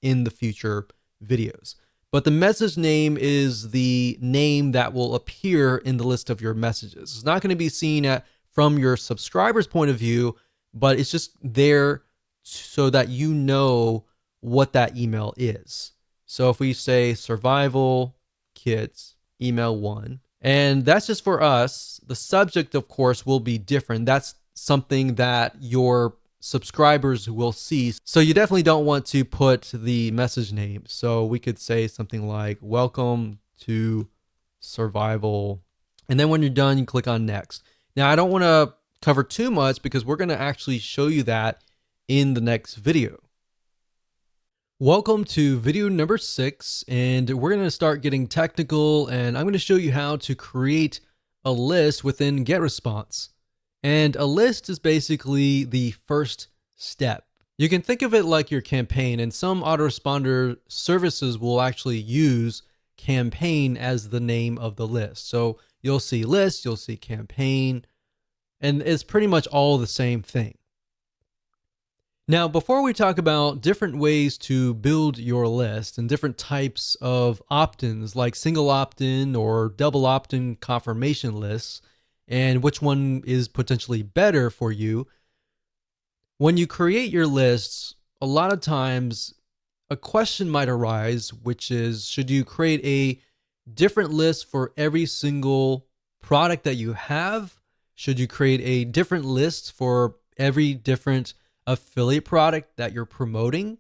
A: in the future videos. But the message name is the name that will appear in the list of your messages. It's not going to be seen from your subscriber's point of view, but it's just there so that you know what that email is. So if we say survival kits email 1, and that's just for us, the subject of course will be different. That's something that your subscribers will see. So you definitely don't want to put the message name. So we could say something like welcome to survival. And then when you're done, you click on next. Now I don't want to cover too much because we're going to actually show you that in the next video. Welcome to video number 6, and we're going to start getting technical, and I'm going to show you how to create a list within GetResponse. And a list is basically the first step. You can think of it like your campaign, and some autoresponder services will actually use campaign as the name of the list. So you'll see list, you'll see campaign, and it's pretty much all the same thing. Now, before we talk about different ways to build your list and different types of opt-ins like single opt-in or double opt-in confirmation lists, and which one is potentially better for you, when you create your lists, a lot of times a question might arise, which is, should you create a different list for every single product that you have? Should you create a different list for every different affiliate product that you're promoting?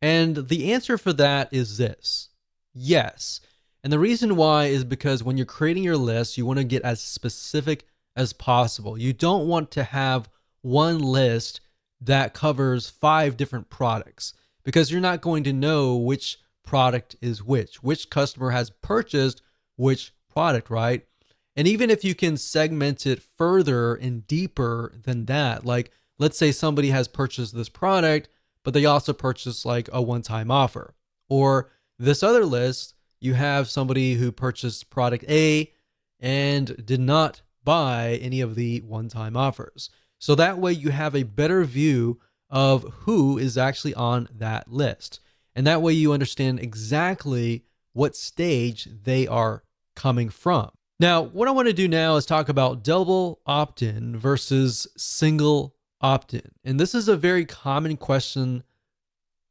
A: And the answer for that is this: yes. And the reason why is because when you're creating your list, you want to get as specific as possible. You don't want to have one list that covers 5 different products, because you're not going to know which product is which customer has purchased which product, right? And even if you can segment it further and deeper than that, like let's say somebody has purchased this product, but they also purchased like a one-time offer. Or this other list, you have somebody who purchased product A and did not buy any of the one-time offers. So that way you have a better view of who is actually on that list. And that way you understand exactly what stage they are coming from. Now, what I want to do now is talk about double opt-in versus single opt-in. And this is a very common question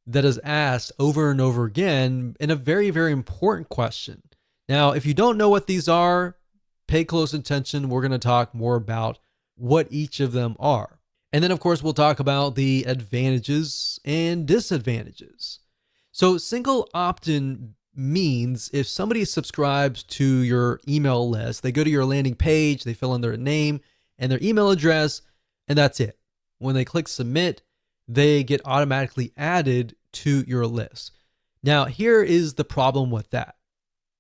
A: that is asked over and over again, and a very, very important question. Now, if you don't know what these are, pay close attention. We're going to talk more about what each of them are. And then, of course, we'll talk about the advantages and disadvantages. So single opt-in means if somebody subscribes to your email list, they go to your landing page, they fill in their name and their email address, and that's it. When they click submit, they get automatically added to your list. Now, here is the problem with that.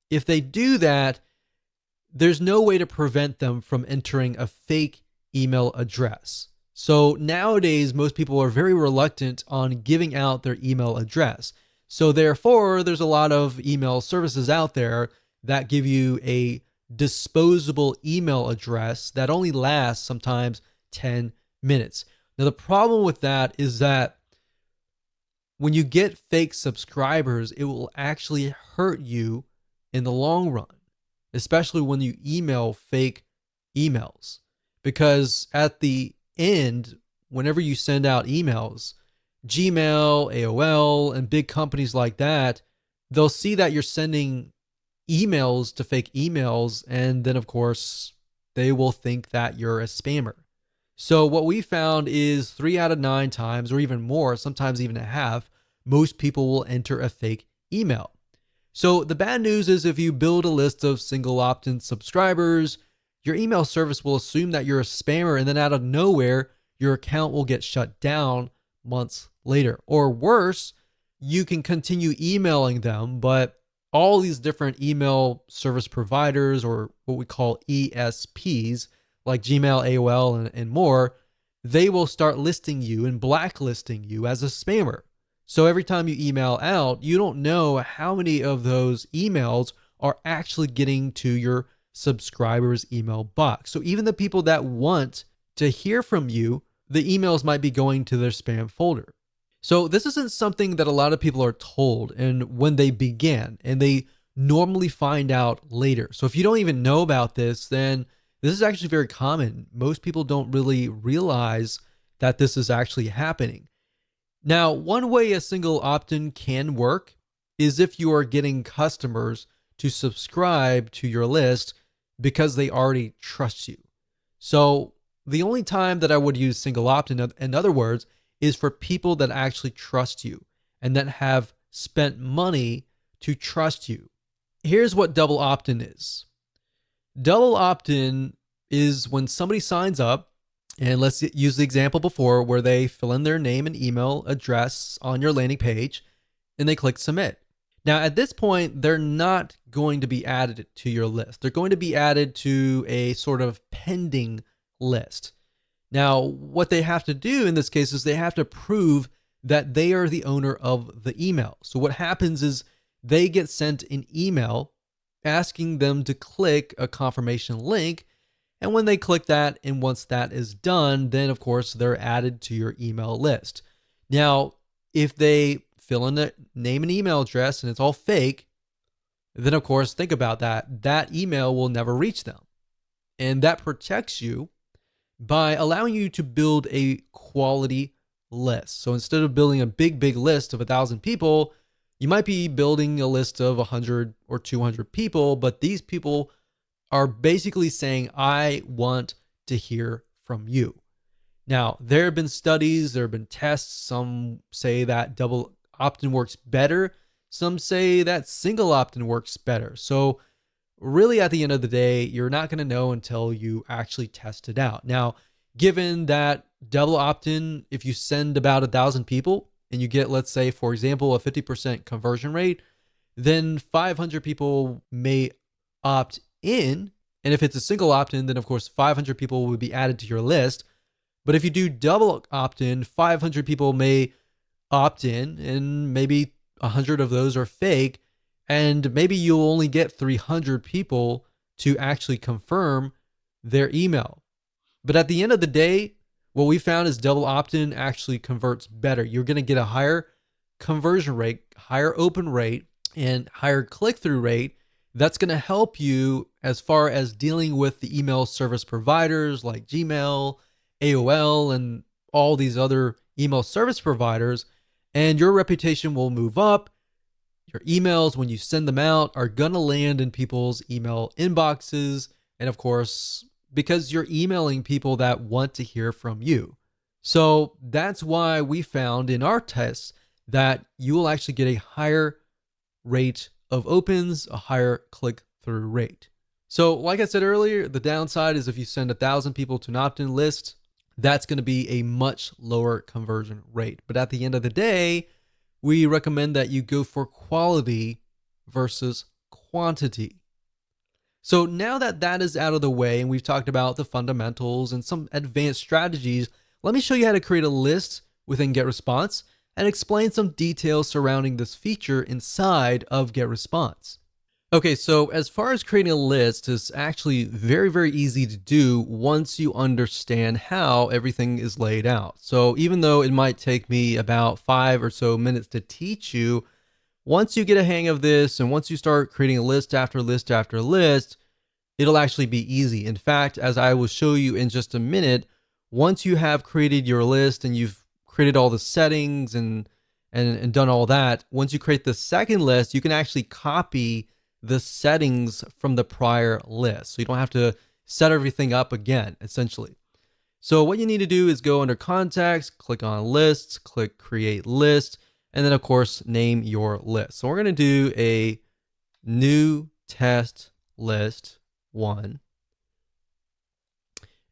A: If they do that, there's no way to prevent them from entering a fake email address. So nowadays, most people are very reluctant on giving out their email address. So therefore, there's a lot of email services out there that give you a disposable email address that only lasts sometimes 10 minutes. Now, the problem with that is that when you get fake subscribers, it will actually hurt you in the long run, especially when you email fake emails. Because at the end, whenever you send out emails, Gmail, AOL, and big companies like that, they'll see that you're sending emails to fake emails, and then of course, they will think that you're a spammer. So what we found is 3 out of 9 times, or even more, sometimes even a half, most people will enter a fake email. So the bad news is if you build a list of single opt-in subscribers, your email service will assume that you're a spammer, and then out of nowhere, your account will get shut down months later. Or worse, you can continue emailing them, but all these different email service providers, or what we call ESPs, like Gmail, AOL, and more, they will start listing you and blacklisting you as a spammer. So every time you email out, you don't know how many of those emails are actually getting to your subscribers' email box. So even the people that want to hear from you, the emails might be going to their spam folder. So this isn't something that a lot of people are told and when they begin, and they normally find out later. So if you don't even know about this, then this is actually very common. Most people don't really realize that this is actually happening. Now, one way a single opt-in can work is if you are getting customers to subscribe to your list because they already trust you. So the only time that I would use single opt-in, in other words, is for people that actually trust you and that have spent money to trust you. Here's what double opt-in is. Double opt-in is when somebody signs up, and let's use the example before where they fill in their name and email address on your landing page and they click submit. Now, at this point, they're not going to be added to your list. They're going to be added to a sort of pending list. Now, what they have to do in this case is they have to prove that they are the owner of the email. So what happens is they get sent an email asking them to click a confirmation link. And when they click that, and once that is done, then of course they're added to your email list. Now, if they fill in the name and email address and it's all fake, then of course think about that. That email will never reach them. And that protects you by allowing you to build a quality list. So instead of building a big list of 1,000 people, you might be building a list of 100 or 200 people, but these people are basically saying, I want to hear from you. Now, there have been studies, there have been tests. Some say that double opt-in works better. Some say that single opt-in works better. So really, at the end of the day, you're not going to know until you actually test it out. Now, given that double opt-in, if you send about 1,000 people and you get, let's say, for example, a 50% conversion rate, then 500 people may opt in. And if it's a single opt-in, then of course 500 people would be added to your list. But if you do double opt-in, 500 people may opt in, and maybe 100 of those are fake, and maybe you'll only get 300 people to actually confirm their email. But at the end of the day, what we found is double opt-in actually converts better. You're going to get a higher conversion rate, higher open rate, and higher click-through rate. That's going to help you as far as dealing with the email service providers like Gmail, AOL, and all these other email service providers. And your reputation will move up. Your emails, when you send them out, are going to land in people's email inboxes. And of course, because you're emailing people that want to hear from you. So that's why we found in our tests that you will actually get a higher rate of opens, a higher click-through rate. So like I said earlier, the downside is if you send 1,000 people to an opt-in list, that's going to be a much lower conversion rate. But at the end of the day, we recommend that you go for quality versus quantity. So now that that is out of the way and we've talked about the fundamentals and some advanced strategies, let me show you how to create a list within GetResponse and explain some details surrounding this feature inside of GetResponse. Okay, so as far as creating a list, it's actually very easy to do once you understand how everything is laid out. So even though it might take me about 5 or so minutes to teach you, once you get a hang of this and once you start creating a list after list after list, it'll actually be easy. In fact, as I will show you in just a minute, once you have created your list and you've created all the settings and done all that, once you create the second list, you can actually copy the settings from the prior list. So you don't have to set everything up again, essentially. So what you need to do is go under context, click on lists, click create list, and then of course, name your list. So we're going to do a new test list 1.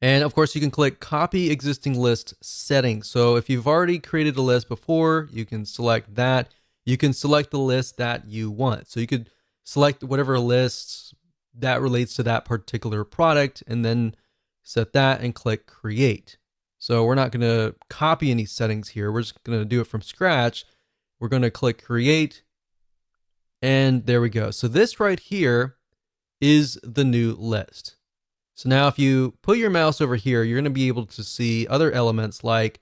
A: And of course, you can click copy existing list settings. So if you've already created a list before, you can select that. You can select the list that you want. So you could select whatever lists that relates to that particular product, and then set that and click create. So we're not going to copy any settings here. We're just going to do it from scratch. We're going to click create, and there we go. So this right here is the new list. So now if you put your mouse over here, you're going to be able to see other elements like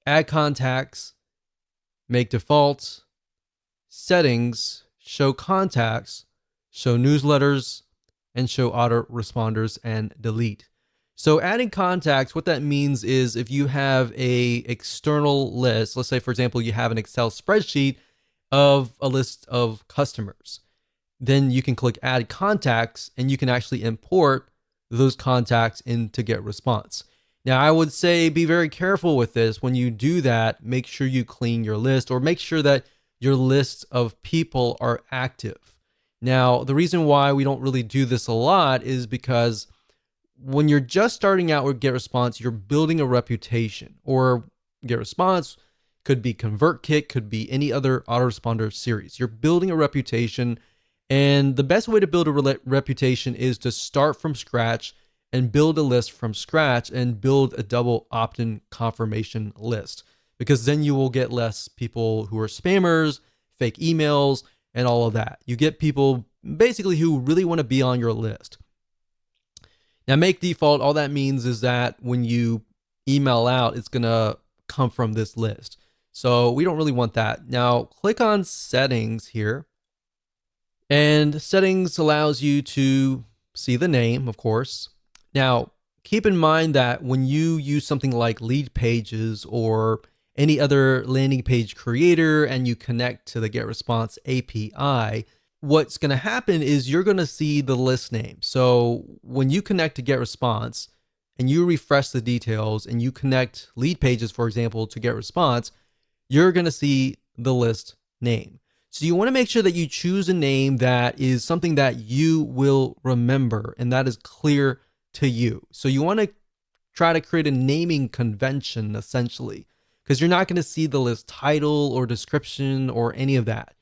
A: add contacts, make defaults, settings, show contacts, show newsletters, and show autoresponders and delete. So adding contacts, what that means is if you have a external list, let's say for example, you have an Excel spreadsheet of a list of customers, then you can click add contacts and you can actually import those contacts into GetResponse. Now I would say be very careful with this. When you do that, make sure you clean your list or make sure that your list of people are active. Now, the reason why we don't really do this a lot is because when you're just starting out with GetResponse, you're building a reputation. Or GetResponse could be ConvertKit, could be any other autoresponder series. You're building a reputation, and the best way to build a reputation is to start from scratch and build a list from scratch and build a double opt-in confirmation list, because then you will get less people who are spammers, fake emails, and all of that. You get people basically who really want to be on your list. Now, make default, all that means is that when you email out, it's going to come from this list. So we don't really want that. Now, click on settings here. And settings allows you to see the name, of course. Now, keep in mind that when you use something like lead pages or any other landing page creator and you connect to the GetResponse API, what's going to happen is you're going to see the list name. So when you connect to GetResponse and you refresh the details and you connect lead pages, for example, to GetResponse, you're going to see the list name. So you want to make sure that you choose a name that is something that you will remember and that is clear to you. So you want to try to create a naming convention essentially, because you're not going to see the list title or description or any of that.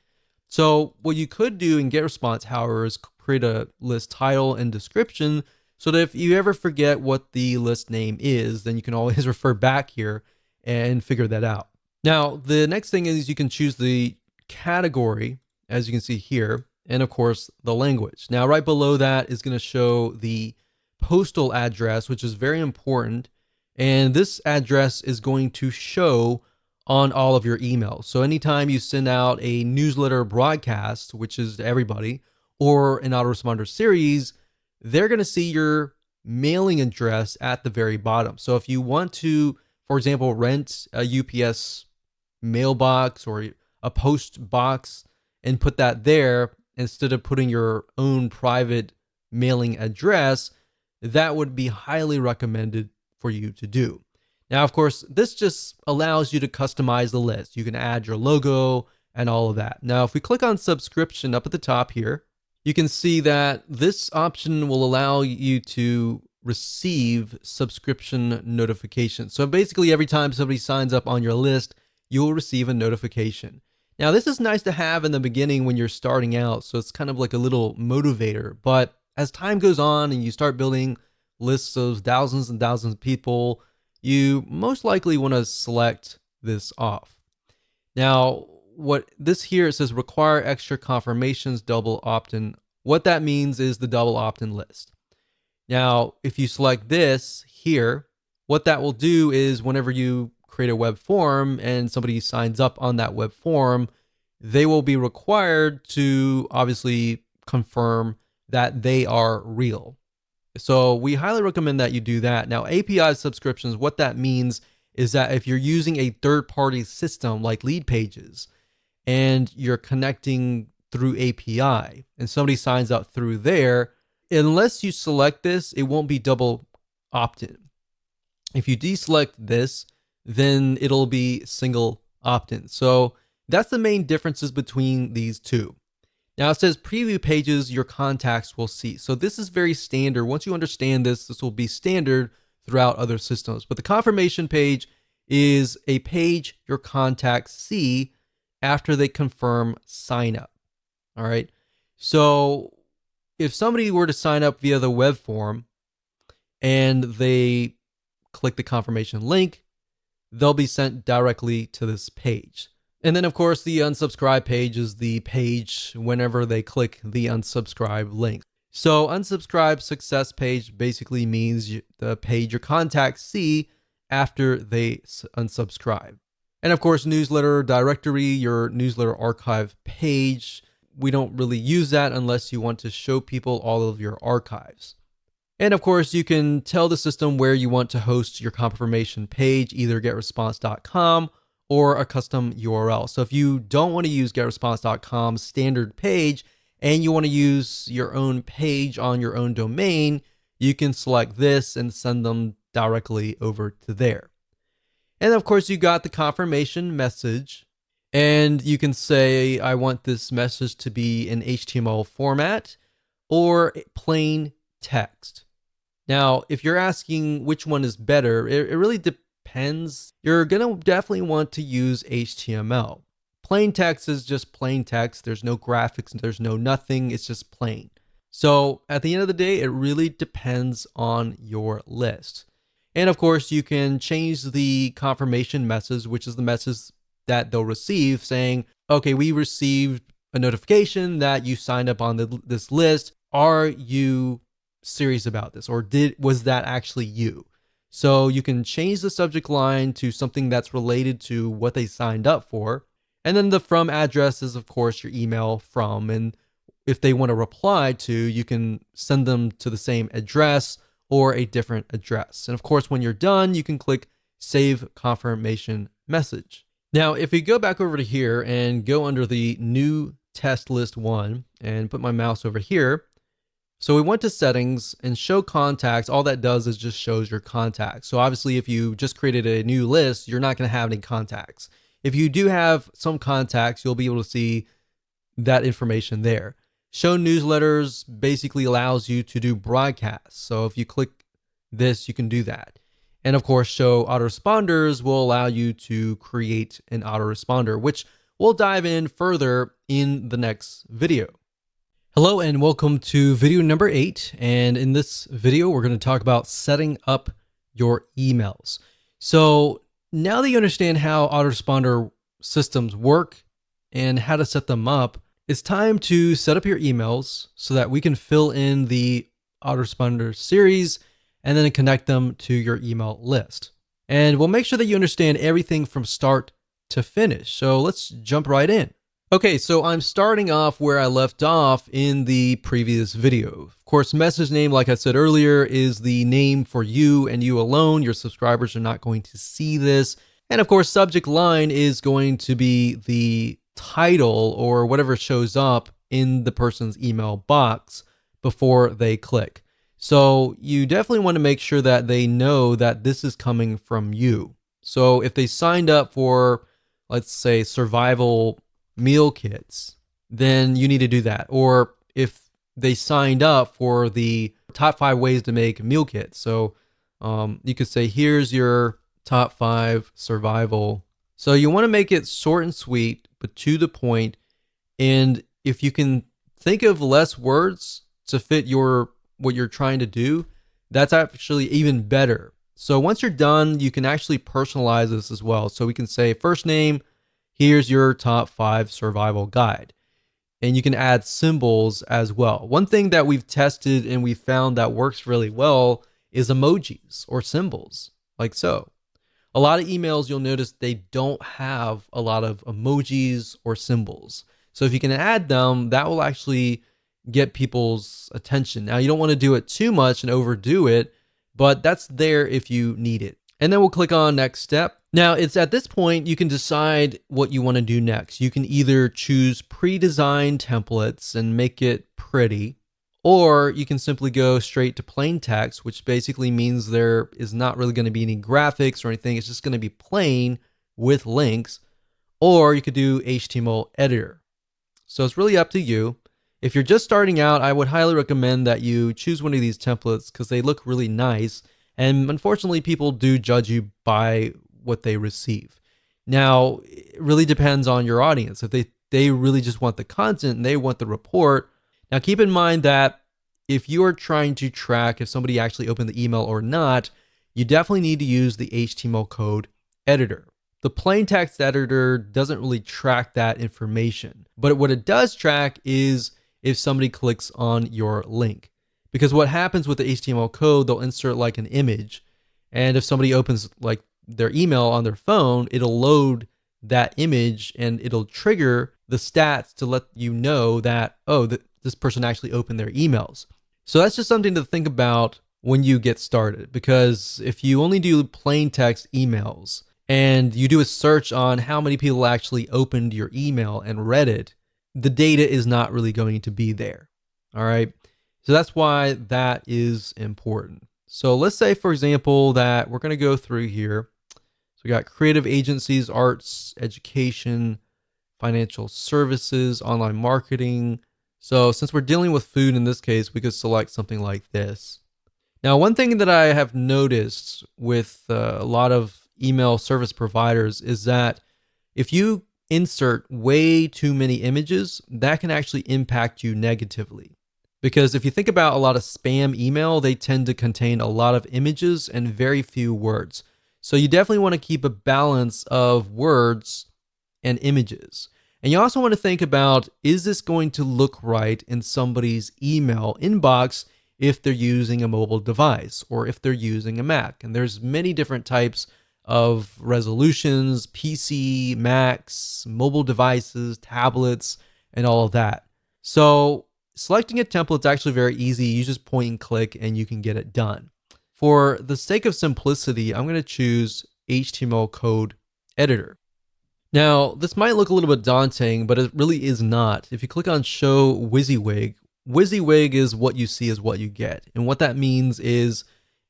A: So what you could do in GetResponse, however, is create a list title and description so that if you ever forget what the list name is, then you can always refer back here and figure that out. Now, the next thing is you can choose the category, as you can see here, and of course the language. Now, right below that is going to show the postal address, which is very important. And this address is going to show on all of your emails. So anytime you send out a newsletter broadcast, which is to everybody, or an autoresponder series, they're going to see your mailing address at the very bottom. So if you want to, for example, rent a UPS mailbox or a post box and put that there instead of putting your own private mailing address, that would be highly recommended for you to do. Now, of course, this just allows you to customize the list. You can add your logo and all of that. Now, if we click on subscription up at the top here, you can see that this option will allow you to receive subscription notifications. So basically, every time somebody signs up on your list, you'll receive a notification. Now, this is nice to have in the beginning when you're starting out, so it's kind of like a little motivator. But as time goes on and you start building lists of thousands and thousands of people, you most likely want to select this off. Now, what this here, it says require extra confirmations, double opt-in. What that means is the double opt-in list. Now, if you select this here, what that will do is whenever you create a web form and somebody signs up on that web form, they will be required to obviously confirm that they are real. So we highly recommend that you do that. Now, API subscriptions, what that means is that if you're using a third-party system like lead pages and you're connecting through API and somebody signs up through there, unless you select this, it won't be double opt-in. If you deselect this, then it'll be single opt-in. So that's the main differences between these two. Now it says preview pages your contacts will see. So this is very standard. Once you understand this, this will be standard throughout other systems. But the confirmation page is a page your contacts see after they confirm sign up. All right. So if somebody were to sign up via the web form and they click the confirmation link, they'll be sent directly to this page. And then, of course, the unsubscribe page is the page whenever they click the unsubscribe link. So unsubscribe success page basically means the page your contacts see after they unsubscribe. And of course, newsletter directory, your newsletter archive page. We don't really use that unless you want to show people all of your archives. And of course, you can tell the system where you want to host your confirmation page, either getresponse.com or a custom URL. So if you don't want to use getresponse.com's standard page and you want to use your own page on your own domain, you can select this and send them directly over to there. And of course, you got the confirmation message, and you can say, I want this message to be in HTML format or plain text. Now, if you're asking which one is better, it really depends. You're going to definitely want to use HTML. Plain text is just plain text. There's no graphics, there's no nothing. It's just plain. So at the end of the day, it really depends on your list. And of course, you can change the confirmation message, which is the message that they'll receive saying, okay, we received a notification that you signed up on this list. Are you serious about this? Or was that actually you? So you can change the subject line to something that's related to what they signed up for. And then the from address is, of course, your email from. And if they want to reply to, you can send them to the same address or a different address. And of course, when you're done, you can click Save Confirmation Message. Now, if we go back over to here and go under the new test list 1 and put my mouse over here. So we went to settings and show contacts. All that does is just shows your contacts. So obviously, if you just created a new list, you're not going to have any contacts. If you do have some contacts, you'll be able to see that information there. Show newsletters basically allows you to do broadcasts. So if you click this, you can do that. And of course, show autoresponders will allow you to create an autoresponder, which we'll dive in further in the next video. Hello and welcome to video number 8. And in this video, we're going to talk about setting up your emails. So now that you understand how autoresponder systems work and how to set them up, it's time to set up your emails so that we can fill in the autoresponder series and then connect them to your email list. And we'll make sure that you understand everything from start to finish. So let's jump right in. Okay, so I'm starting off where I left off in the previous video. Of course, message name, like I said earlier, is the name for you and you alone. Your subscribers are not going to see this. And of course, subject line is going to be the title or whatever shows up in the person's email box before they click. So you definitely want to make sure that they know that this is coming from you. So if they signed up for, let's say, survival meal kits, then you need to do that. Or if they signed up for the top 5 ways to make meal kits. So you could say, here's your top 5 survival. So you want to make it short and sweet, but to the point. And if you can think of less words to fit what you're trying to do, that's actually even better. So once you're done, you can actually personalize this as well. So we can say first name, here's your top 5 survival guide. And you can add symbols as well. One thing that we've tested and we found that works really well is emojis or symbols, like so. A lot of emails, you'll notice they don't have a lot of emojis or symbols. So if you can add them, that will actually get people's attention. Now, you don't want to do it too much and overdo it, but that's there if you need it. And then we'll click on next step. Now, it's at this point you can decide what you want to do next. You can either choose pre-designed templates and make it pretty, or you can simply go straight to plain text, which basically means there is not really going to be any graphics or anything. It's just going to be plain with links, or you could do HTML editor. So it's really up to you. If you're just starting out, I would highly recommend that you choose one of these templates because they look really nice. And unfortunately, people do judge you by what they receive. Now, it really depends on your audience. If they really just want the content and they want the report, Now, keep in mind that if you are trying to track if somebody actually opened the email or not, you definitely need to use the HTML code editor. The plain text editor doesn't really track that information, but what it does track is if somebody clicks on your link. Because what happens with the HTML code, they'll insert like an image, and if somebody opens like their email on their phone, it'll load that image and it'll trigger the stats to let you know that, oh, this person actually opened their emails. So that's just something to think about when you get started, because if you only do plain text emails and you do a search on how many people actually opened your email and read it, the data is not really going to be there. All right. So that's why that is important. So let's say, for example, that we're going to go through here. So we got creative agencies, arts, education, financial services, online marketing. So since we're dealing with food in this case, we could select something like this. Now, one thing that I have noticed with a lot of email service providers is that if you insert way too many images, that can actually impact you negatively. Because if you think about a lot of spam email, they tend to contain a lot of images and very few words. So you definitely want to keep a balance of words and images. And you also want to think about, is this going to look right in somebody's email inbox if they're using a mobile device or if they're using a Mac? And there's many different types of resolutions: PC, Macs, mobile devices, tablets, and all of that. So selecting a template is actually very easy. You just point and click and you can get it done. For the sake of simplicity, I'm going to choose HTML code editor. Now, this might look a little bit daunting, but it really is not. If you click on Show WYSIWYG, WYSIWYG is what you see is what you get. And what that means is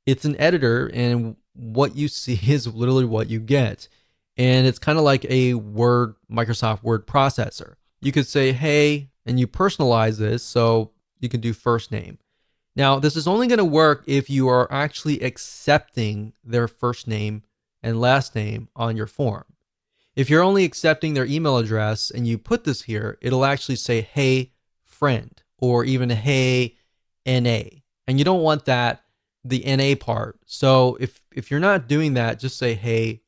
A: it's an editor, and what you see is literally what you get. And it's kind of like a Microsoft Word processor. You could say, hey, and you personalize this, so you can do first name. Now, this is only going to work if you are actually accepting their first name and last name on your form. If you're only accepting their email address and you put this here, it'll actually say, hey, friend, or even hey, NA. And you don't want that, the NA part. So if you're not doing that, just say hey.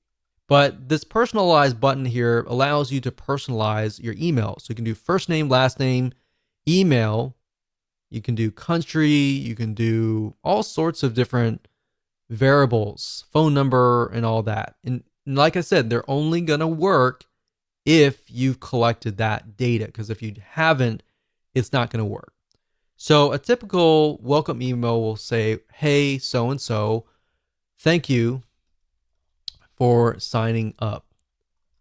A: But this personalized button here allows you to personalize your email. So you can do first name, last name, email. You can do country. You can do all sorts of different variables, phone number, and all that. And like I said, they're only going to work if you've collected that data, because if you haven't, it's not going to work. So a typical welcome email will say, hey, so-and-so, thank you for signing up.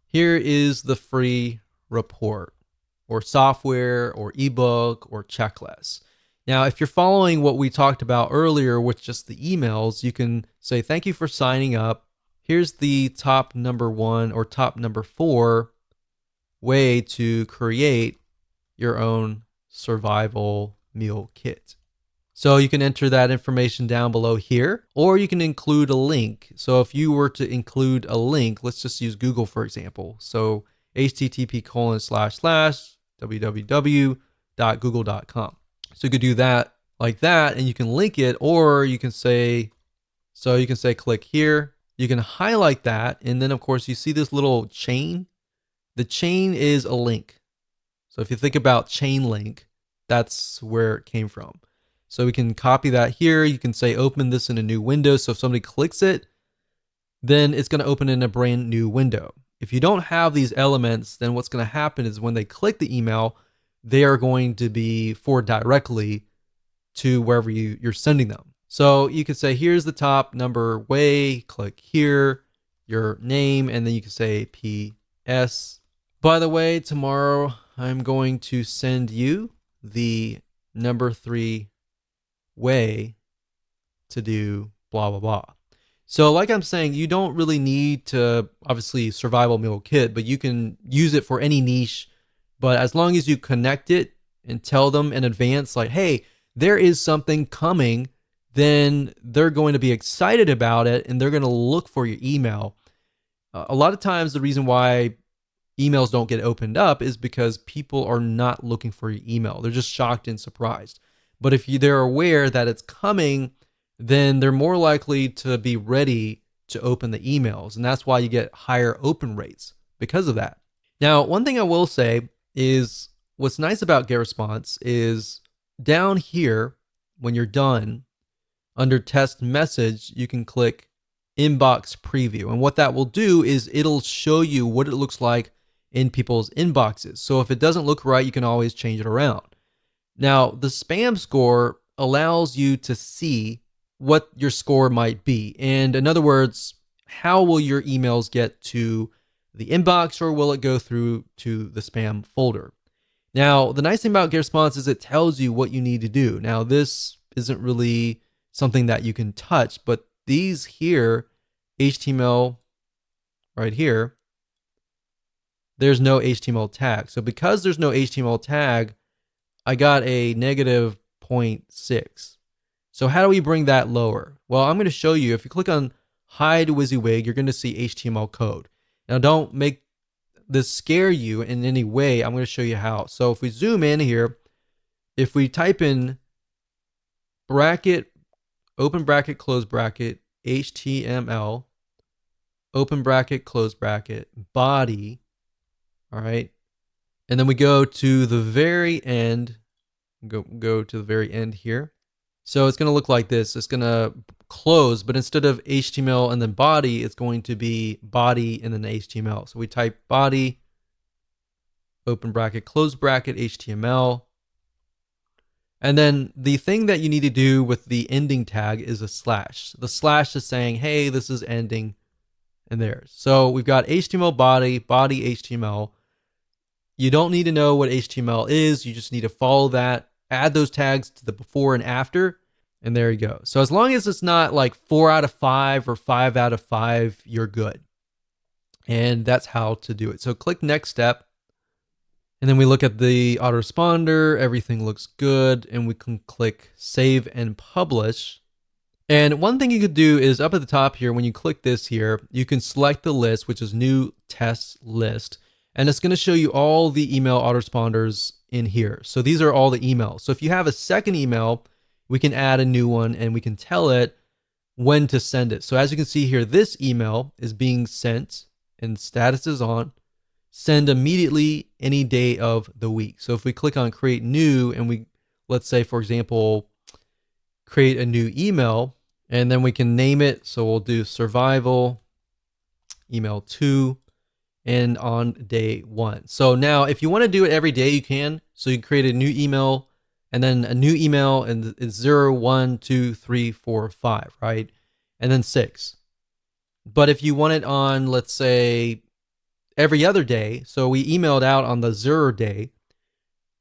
A: Here is the free report or software or ebook or checklist. Now, if you're following what we talked about earlier with just the emails, you can say, thank you for signing up. Here's the top number 1 or top number 4 way to create your own survival meal kit. So you can enter that information down below here, or you can include a link. So if you were to include a link, let's just use Google, for example. So http://www.google.com. So you could do that like that, and you can link it, or you can say, click here. You can highlight that, and then of course you see this little chain. The chain is a link. So if you think about chain link, that's where it came from. So we can copy that here. You can say open this in a new window. So if somebody clicks it, then it's going to open in a brand new window. If you don't have these elements, then what's going to happen is when they click the email, they are going to be forwarded directly to wherever you're sending them. So you could say, here's the top number way, click here, your name, and then you can say PS. By the way, tomorrow I'm going to send you the number 3 way to do blah, blah, blah. So like I'm saying, you don't really need to, obviously, survival meal kit, but you can use it for any niche. But as long as you connect it and tell them in advance, like, hey, there is something coming, then they're going to be excited about it and they're going to look for your email. A lot of times the reason why emails don't get opened up is because people are not looking for your email. They're just shocked and surprised. But if they're aware that it's coming, then they're more likely to be ready to open the emails. And that's why you get higher open rates because of that. Now, one thing I will say is what's nice about GetResponse is down here, when you're done, under test message, you can click inbox preview. And what that will do is it'll show you what it looks like in people's inboxes. So if it doesn't look right, you can always change it around. Now, the spam score allows you to see what your score might be. And in other words, how will your emails get to the inbox, or will it go through to the spam folder? Now, the nice thing about GetResponse is it tells you what you need to do. Now, this isn't really something that you can touch, but these here, HTML right here, there's no HTML tag. So because there's no HTML tag, I got a negative 0.6. So how do we bring that lower? Well, I'm going to show you. If you click on hide WYSIWYG, you're going to see HTML code. Now, don't make this scare you in any way. I'm going to show you how. So if we zoom in here, if we type in bracket, open bracket, close bracket, HTML, open bracket, close bracket, body, all right, and then we go to the very end, go to the very end here. So it's going to look like this. It's going to close, but instead of HTML and then body, it's going to be body and then HTML. So we type body, open bracket, close bracket, HTML. And then the thing that you need to do with the ending tag is a slash. The slash is saying, hey, this is ending, and there. So we've got HTML body, body HTML. You don't need to know what HTML is. You just need to follow that. Add those tags to the before and after, and there you go. So as long as it's not like 4 out of 5 or 5 out of 5, you're good. And that's how to do it. So click next step, and then we look at the autoresponder. Everything looks good, and we can click save and publish. And one thing you could do is up at the top here, when you click this here, you can select the list, which is new test list. And it's going to show you all the email autoresponders in here. So these are all the emails. So if you have a second email, we can add a new one and we can tell it when to send it. So as you can see here, this email is being sent and status is on. Send immediately any day of the week. So if we click on create new and we, let's say, for example, create a new email, and then we can name it. So we'll do survival email 2. And on day 1. So now if you want to do it every day, you can. So you create a new email and then a new email, and it's 0, 1, 2, 3, 4, 5, right? And then 6. But if you want it on, let's say, every other day, so we emailed out on the 0 day,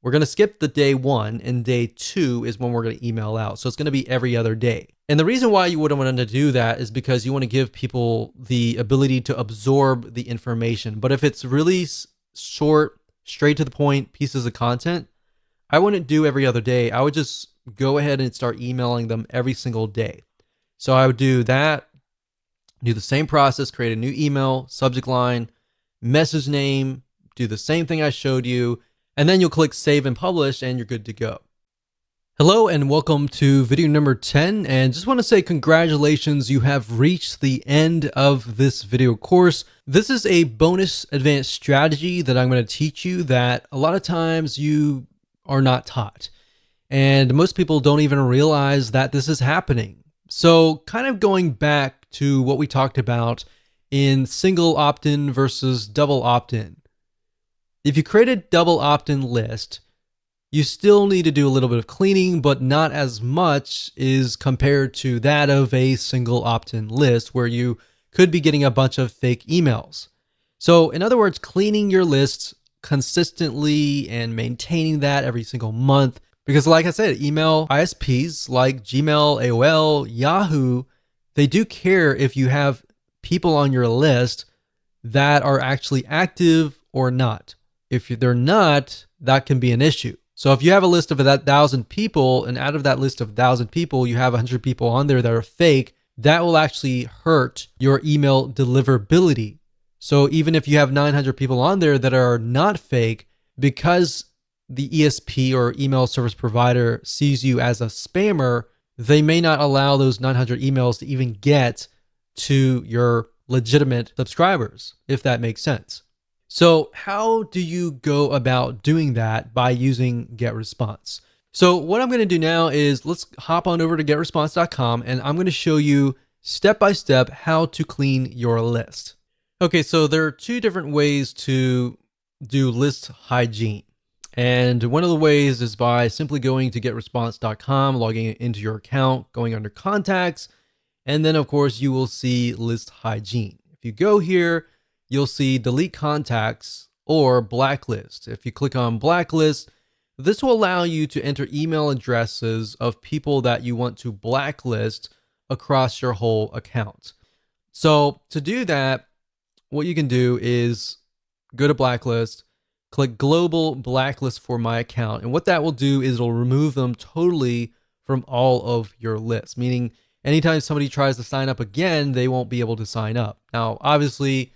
A: we're going to skip the day 1, and day 2 is when we're going to email out. So it's going to be every other day. And the reason why you wouldn't want to do that is because you want to give people the ability to absorb the information. But if it's really short, straight to the point pieces of content, I wouldn't do every other day. I would just go ahead and start emailing them every single day. So I would do that, do the same process, create a new email, subject line, message name, do the same thing I showed you, and then you'll click save and publish and you're good to go. Hello and welcome to video number 10, and just want to say congratulations, you have reached the end of this video course. This is a bonus advanced strategy that I'm going to teach you that a lot of times you are not taught, and most people don't even realize that this is happening. So kind of going back to what we talked about in single opt-in versus double opt-in. If you create a double opt-in list, you still need to do a little bit of cleaning, but not as much is compared to that of a single opt-in list where you could be getting a bunch of fake emails. So in other words, cleaning your lists consistently and maintaining that every single month. Because like I said, email ISPs like Gmail, AOL, Yahoo, they do care if you have people on your list that are actually active or not. If they're not, that can be an issue. So if you have a list of 1,000 people, and out of that list of 1,000 people, you have 100 people on there that are fake, that will actually hurt your email deliverability. So even if you have 900 people on there that are not fake, because the ESP or email service provider sees you as a spammer, they may not allow those 900 emails to even get to your legitimate subscribers, if that makes sense. So how do you go about doing that by using GetResponse? So what I'm going to do now is let's hop on over to getresponse.com, and I'm going to show you step by step how to clean your list. Okay, so there are two different ways to do list hygiene. And one of the ways is by simply going to getresponse.com, logging into your account, going under contacts, and then of course you will see list hygiene. If you go here, you'll see delete contacts or blacklist. If you click on blacklist, this will allow you to enter email addresses of people that you want to blacklist across your whole account. So to do that, what you can do is go to blacklist, click global blacklist for my account. And what that will do is it'll remove them totally from all of your lists, meaning anytime somebody tries to sign up again, they won't be able to sign up. Now, obviously,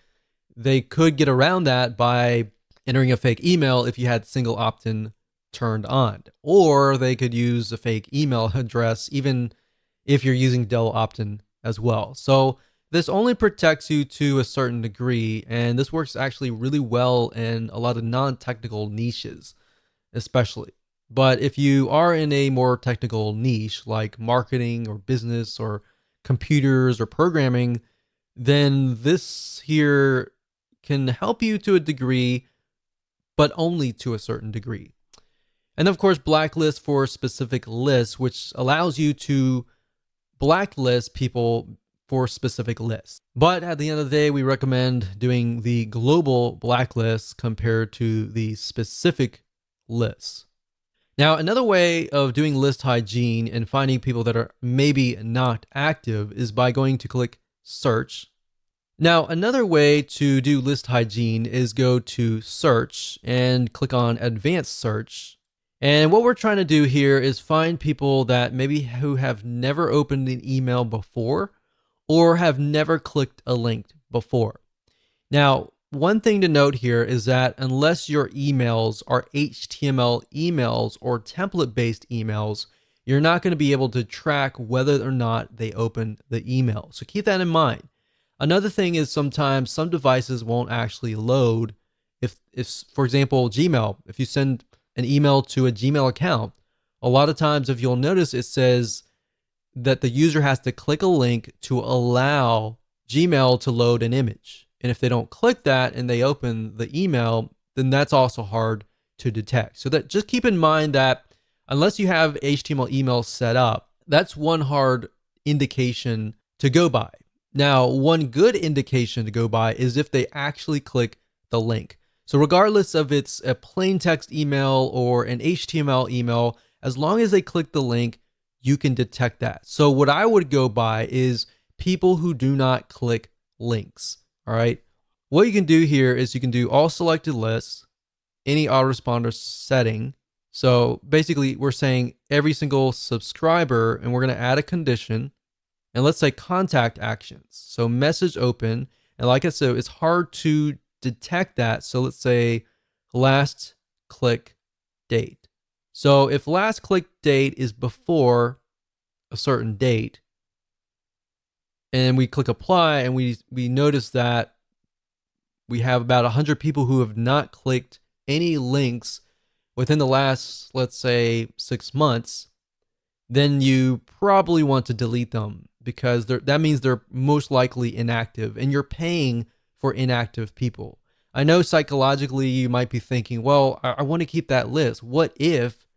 A: they could get around that by entering a fake email if you had single opt-in turned on, or they could use a fake email address even if you're using Dell opt-in as well. So this only protects you to a certain degree, and this works actually really well in a lot of non-technical niches, especially. But if you are in a more technical niche like marketing or business or computers or programming, then this here can help you to a degree, but only to a certain degree. And of course, blacklist for specific lists, which allows you to blacklist people for specific lists. But at the end of the day, we recommend doing the global blacklist compared to the specific lists. Now, another way of doing list hygiene and finding people that are maybe not active is by going to click search. Now, another way to do list hygiene is go to search and click on advanced search. And what we're trying to do here is find people that maybe who have never opened an email before or have never clicked a link before. Now, one thing to note here is that unless your emails are HTML emails or template-based emails, you're not going to be able to track whether or not they opened the email. So keep that in mind. Another thing is sometimes some devices won't actually load. If for example, Gmail, if you send an email to a Gmail account, a lot of times if you'll notice it says that the user has to click a link to allow Gmail to load an image. And if they don't click that and they open the email, then that's also hard to detect. So that just keep in mind that unless you have HTML email set up, that's one hard indication to go by. Now, one good indication to go by is if they actually click the link. So regardless of it's a plain text email or an HTML email, as long as they click the link, you can detect that. So what I would go by is people who do not click links. All right. What you can do here is you can do all selected lists, any autoresponder setting. So basically we're saying every single subscriber, and we're going to add a condition, and let's say contact actions. So message open. And like I said, it's hard to detect that. So let's say last click date. So if last click date is before a certain date, and we click apply, and we notice that we have about 100 people who have not clicked any links within the last, let's say, 6 months, then you probably want to delete them because that means they're most likely inactive, and you're paying for inactive people. I know psychologically you might be thinking, well, I want to keep that list. What if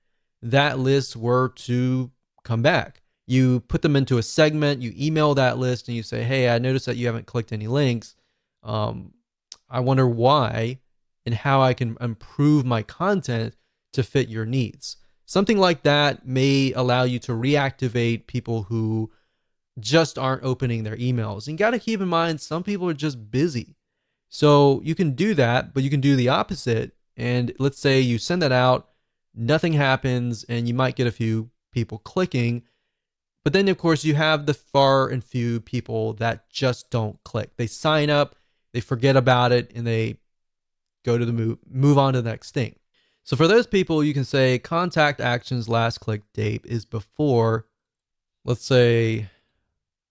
A: that list were to come back? You put them into a segment, you email that list, and you say, hey, I noticed that you haven't clicked any links. I wonder why and how I can improve my content to fit your needs. Something like that may allow you to reactivate people who just aren't opening their emails. And you got to keep in mind, some people are just busy. So you can do that, but you can do the opposite. And let's say you send that out, nothing happens, and you might get a few people clicking. But then, of course, you have the far and few people that just don't click. They sign up, they forget about it and they go to the move on to the next thing. So for those people, you can say contact actions last click date is before, let's say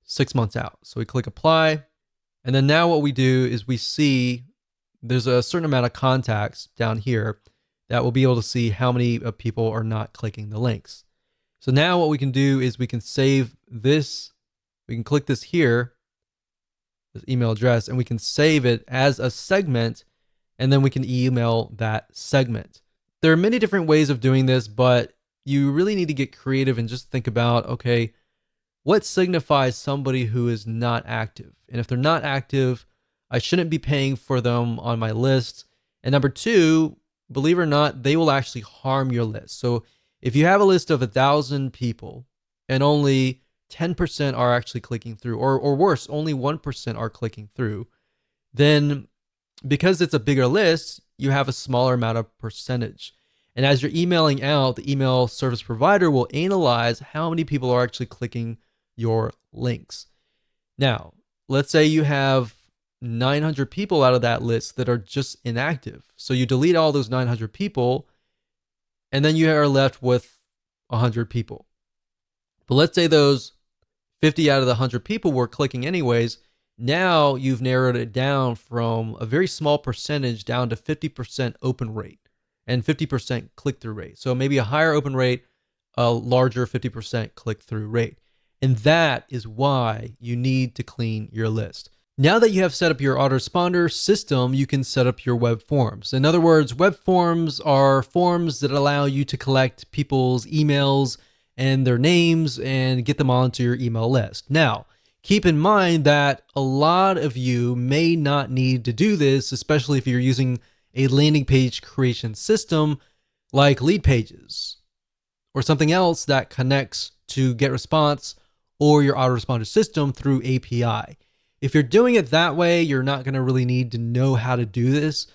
A: 6 months out. So we click apply. And then now what we do is we see there's a certain amount of contacts down here that we'll be able to see how many people are not clicking the links. So now what we can do is we can save this. We can click this here, this email address, and we can save it as a segment, and then we can email that segment. There are many different ways of doing this, but you really need to get creative and just think about, okay, what signifies somebody who is not active? And if they're not active, I shouldn't be paying for them on my list. And number two, believe it or not, they will actually harm your list. So if you have a list of 1,000 people and only 10% are actually clicking through, or worse, only 1% are clicking through, then because it's a bigger list, you have a smaller amount of percentage. And as you're emailing out, the email service provider will analyze how many people are actually clicking your links. Now, let's say you have 900 people out of that list that are just inactive. So you delete all those 900 people, and then you are left with 100 people. But let's say those 50 out of the 100 people were clicking anyways. Now you've narrowed it down from a very small percentage down to 50% open rate and 50% click-through rate. So maybe a higher open rate, a larger 50% click-through rate. And that is why you need to clean your list. Now that you have set up your autoresponder system, you can set up your web forms. In other words, web forms are forms that allow you to collect people's emails and their names and get them onto your email list. Now, keep in mind that a lot of you may not need to do this, especially if you're using a landing page creation system like Lead Pages or something else that connects to GetResponse or your autoresponder system through API. If you're doing it that way, you're not going to really need to know how to do this.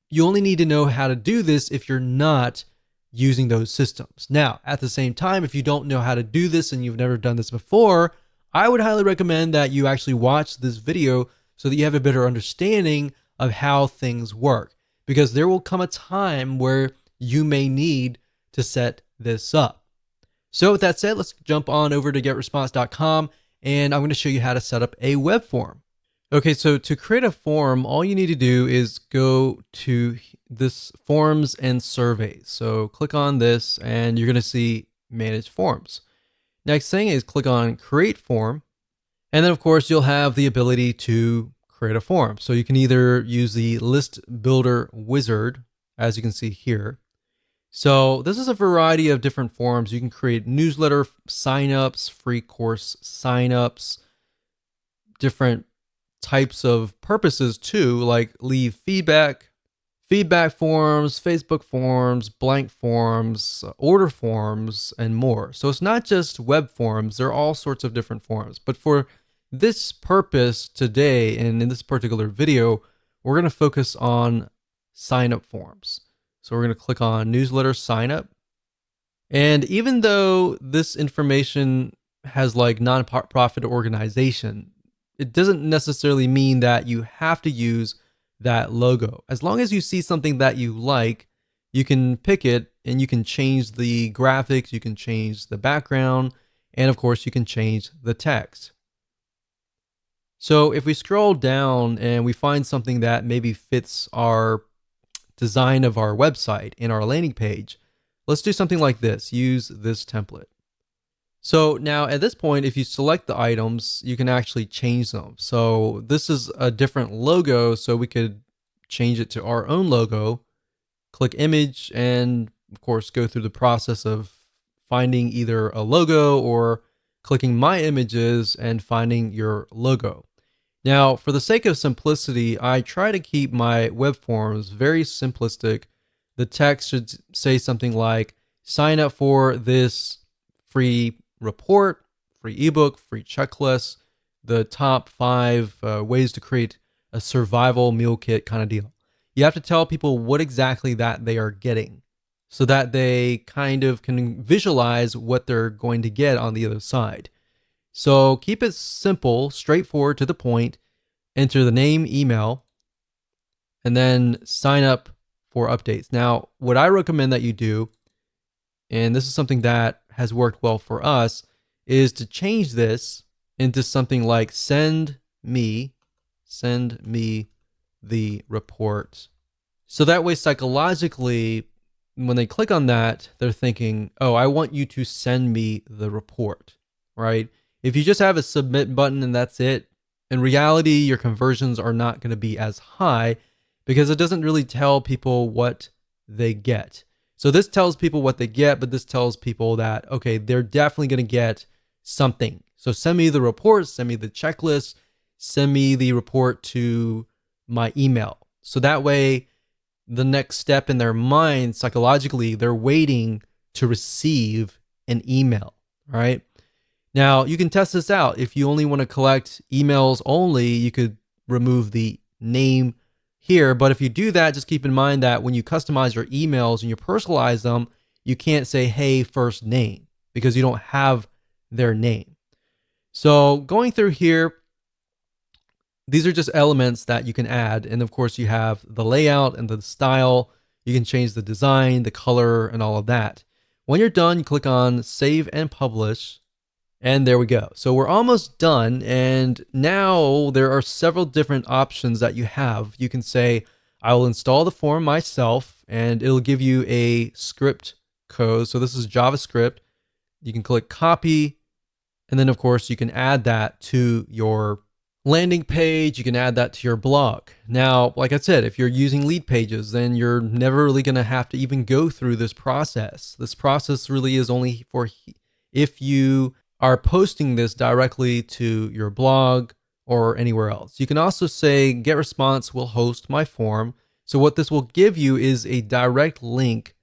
A: You only need to know how to do this if you're not using those systems. Now, at the same time, if you don't know how to do this and you've never done this before, I would highly recommend that you actually watch this video so that you have a better understanding of how things work, because there will come a time where you may need to set this up. So with that said, let's jump on over to getresponse.com and I'm going to show you how to set up a web form. Okay, so to create a form, all you need to do is go to this forms and surveys. So click on this and you're going to see manage forms. Next thing is click on create form. And then of course you'll have the ability to create a form. So you can either use the list builder wizard, as you can see here. So this is a variety of different forms. You can create newsletter signups, free course signups, different types of purposes too, like leave feedback forms, Facebook forms, blank forms, order forms, and more. So it's not just web forms, there are all sorts of different forms. But for this purpose today, and in this particular video, we're going to focus on sign up forms. So we're going to click on newsletter sign up. And even though this information has like nonprofit organization, it doesn't necessarily mean that you have to use that logo. As long as you see something that you like, you can pick it and you can change the graphics, you can change the background, and of course you can change the text. So if we scroll down and we find something that maybe fits our design of our website in our landing page, let's do something like this. Use this template. So now at this point, if you select the items, you can actually change them. So this is a different logo, so we could change it to our own logo, click image, and of course go through the process of finding either a logo or clicking my images and finding your logo. Now, for the sake of simplicity, I try to keep my web forms very simplistic. The text should say something like, sign up for this free report, free ebook, free checklist, the top 5 ways to create a survival meal kit kind of deal. You have to tell people what exactly that they are getting so that they kind of can visualize what they're going to get on the other side. So keep it simple, straightforward, to the point, enter the name, email, and then sign up for updates. Now, what I recommend that you do, and this is something that has worked well for us, is to change this into something like send me the report. So that way, psychologically, when they click on that, they're thinking, oh, I want you to send me the report, right? If you just have a submit button and that's it, in reality, your conversions are not going to be as high because it doesn't really tell people what they get. So this tells people what they get, but this tells people that, okay, they're definitely going to get something. So send me the report, send me the checklist, send me the report to my email. So that way, the next step in their mind, psychologically, they're waiting to receive an email, right? Now, you can test this out. If you only want to collect emails only, you could remove the name here. But if you do that, just keep in mind that when you customize your emails and you personalize them, you can't say, hey, first name, because you don't have their name. So going through here, these are just elements that you can add. And of course, you have the layout and the style. You can change the design, the color, and all of that. When you're done, you click on Save and Publish. And there we go. So we're almost done. And now there are several different options that you have. You can say, I will install the form myself, and it'll give you a script code. So this is JavaScript. You can click Copy. And then, of course, you can add that to your landing page. You can add that to your blog. Now, like I said, if you're using lead pages, then you're never really going to have to even go through this process. This process really is only for if you are posting this directly to your blog or anywhere else. You can also say GetResponse will host my form. So what this will give you is a direct link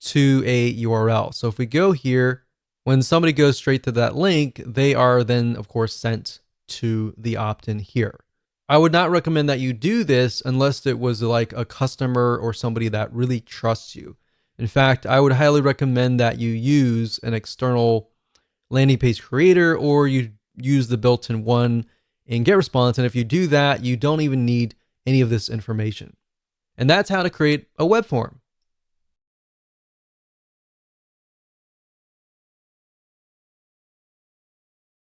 A: to a URL. So if we go here, when somebody goes straight to that link, they are then, of course, sent to the opt-in here. I would not recommend that you do this unless it was like a customer or somebody that really trusts you. In fact, I would highly recommend that you use an external landing page creator, or you use the built-in one in GetResponse. And if you do that, you don't even need any of this information. And that's how to create a web form.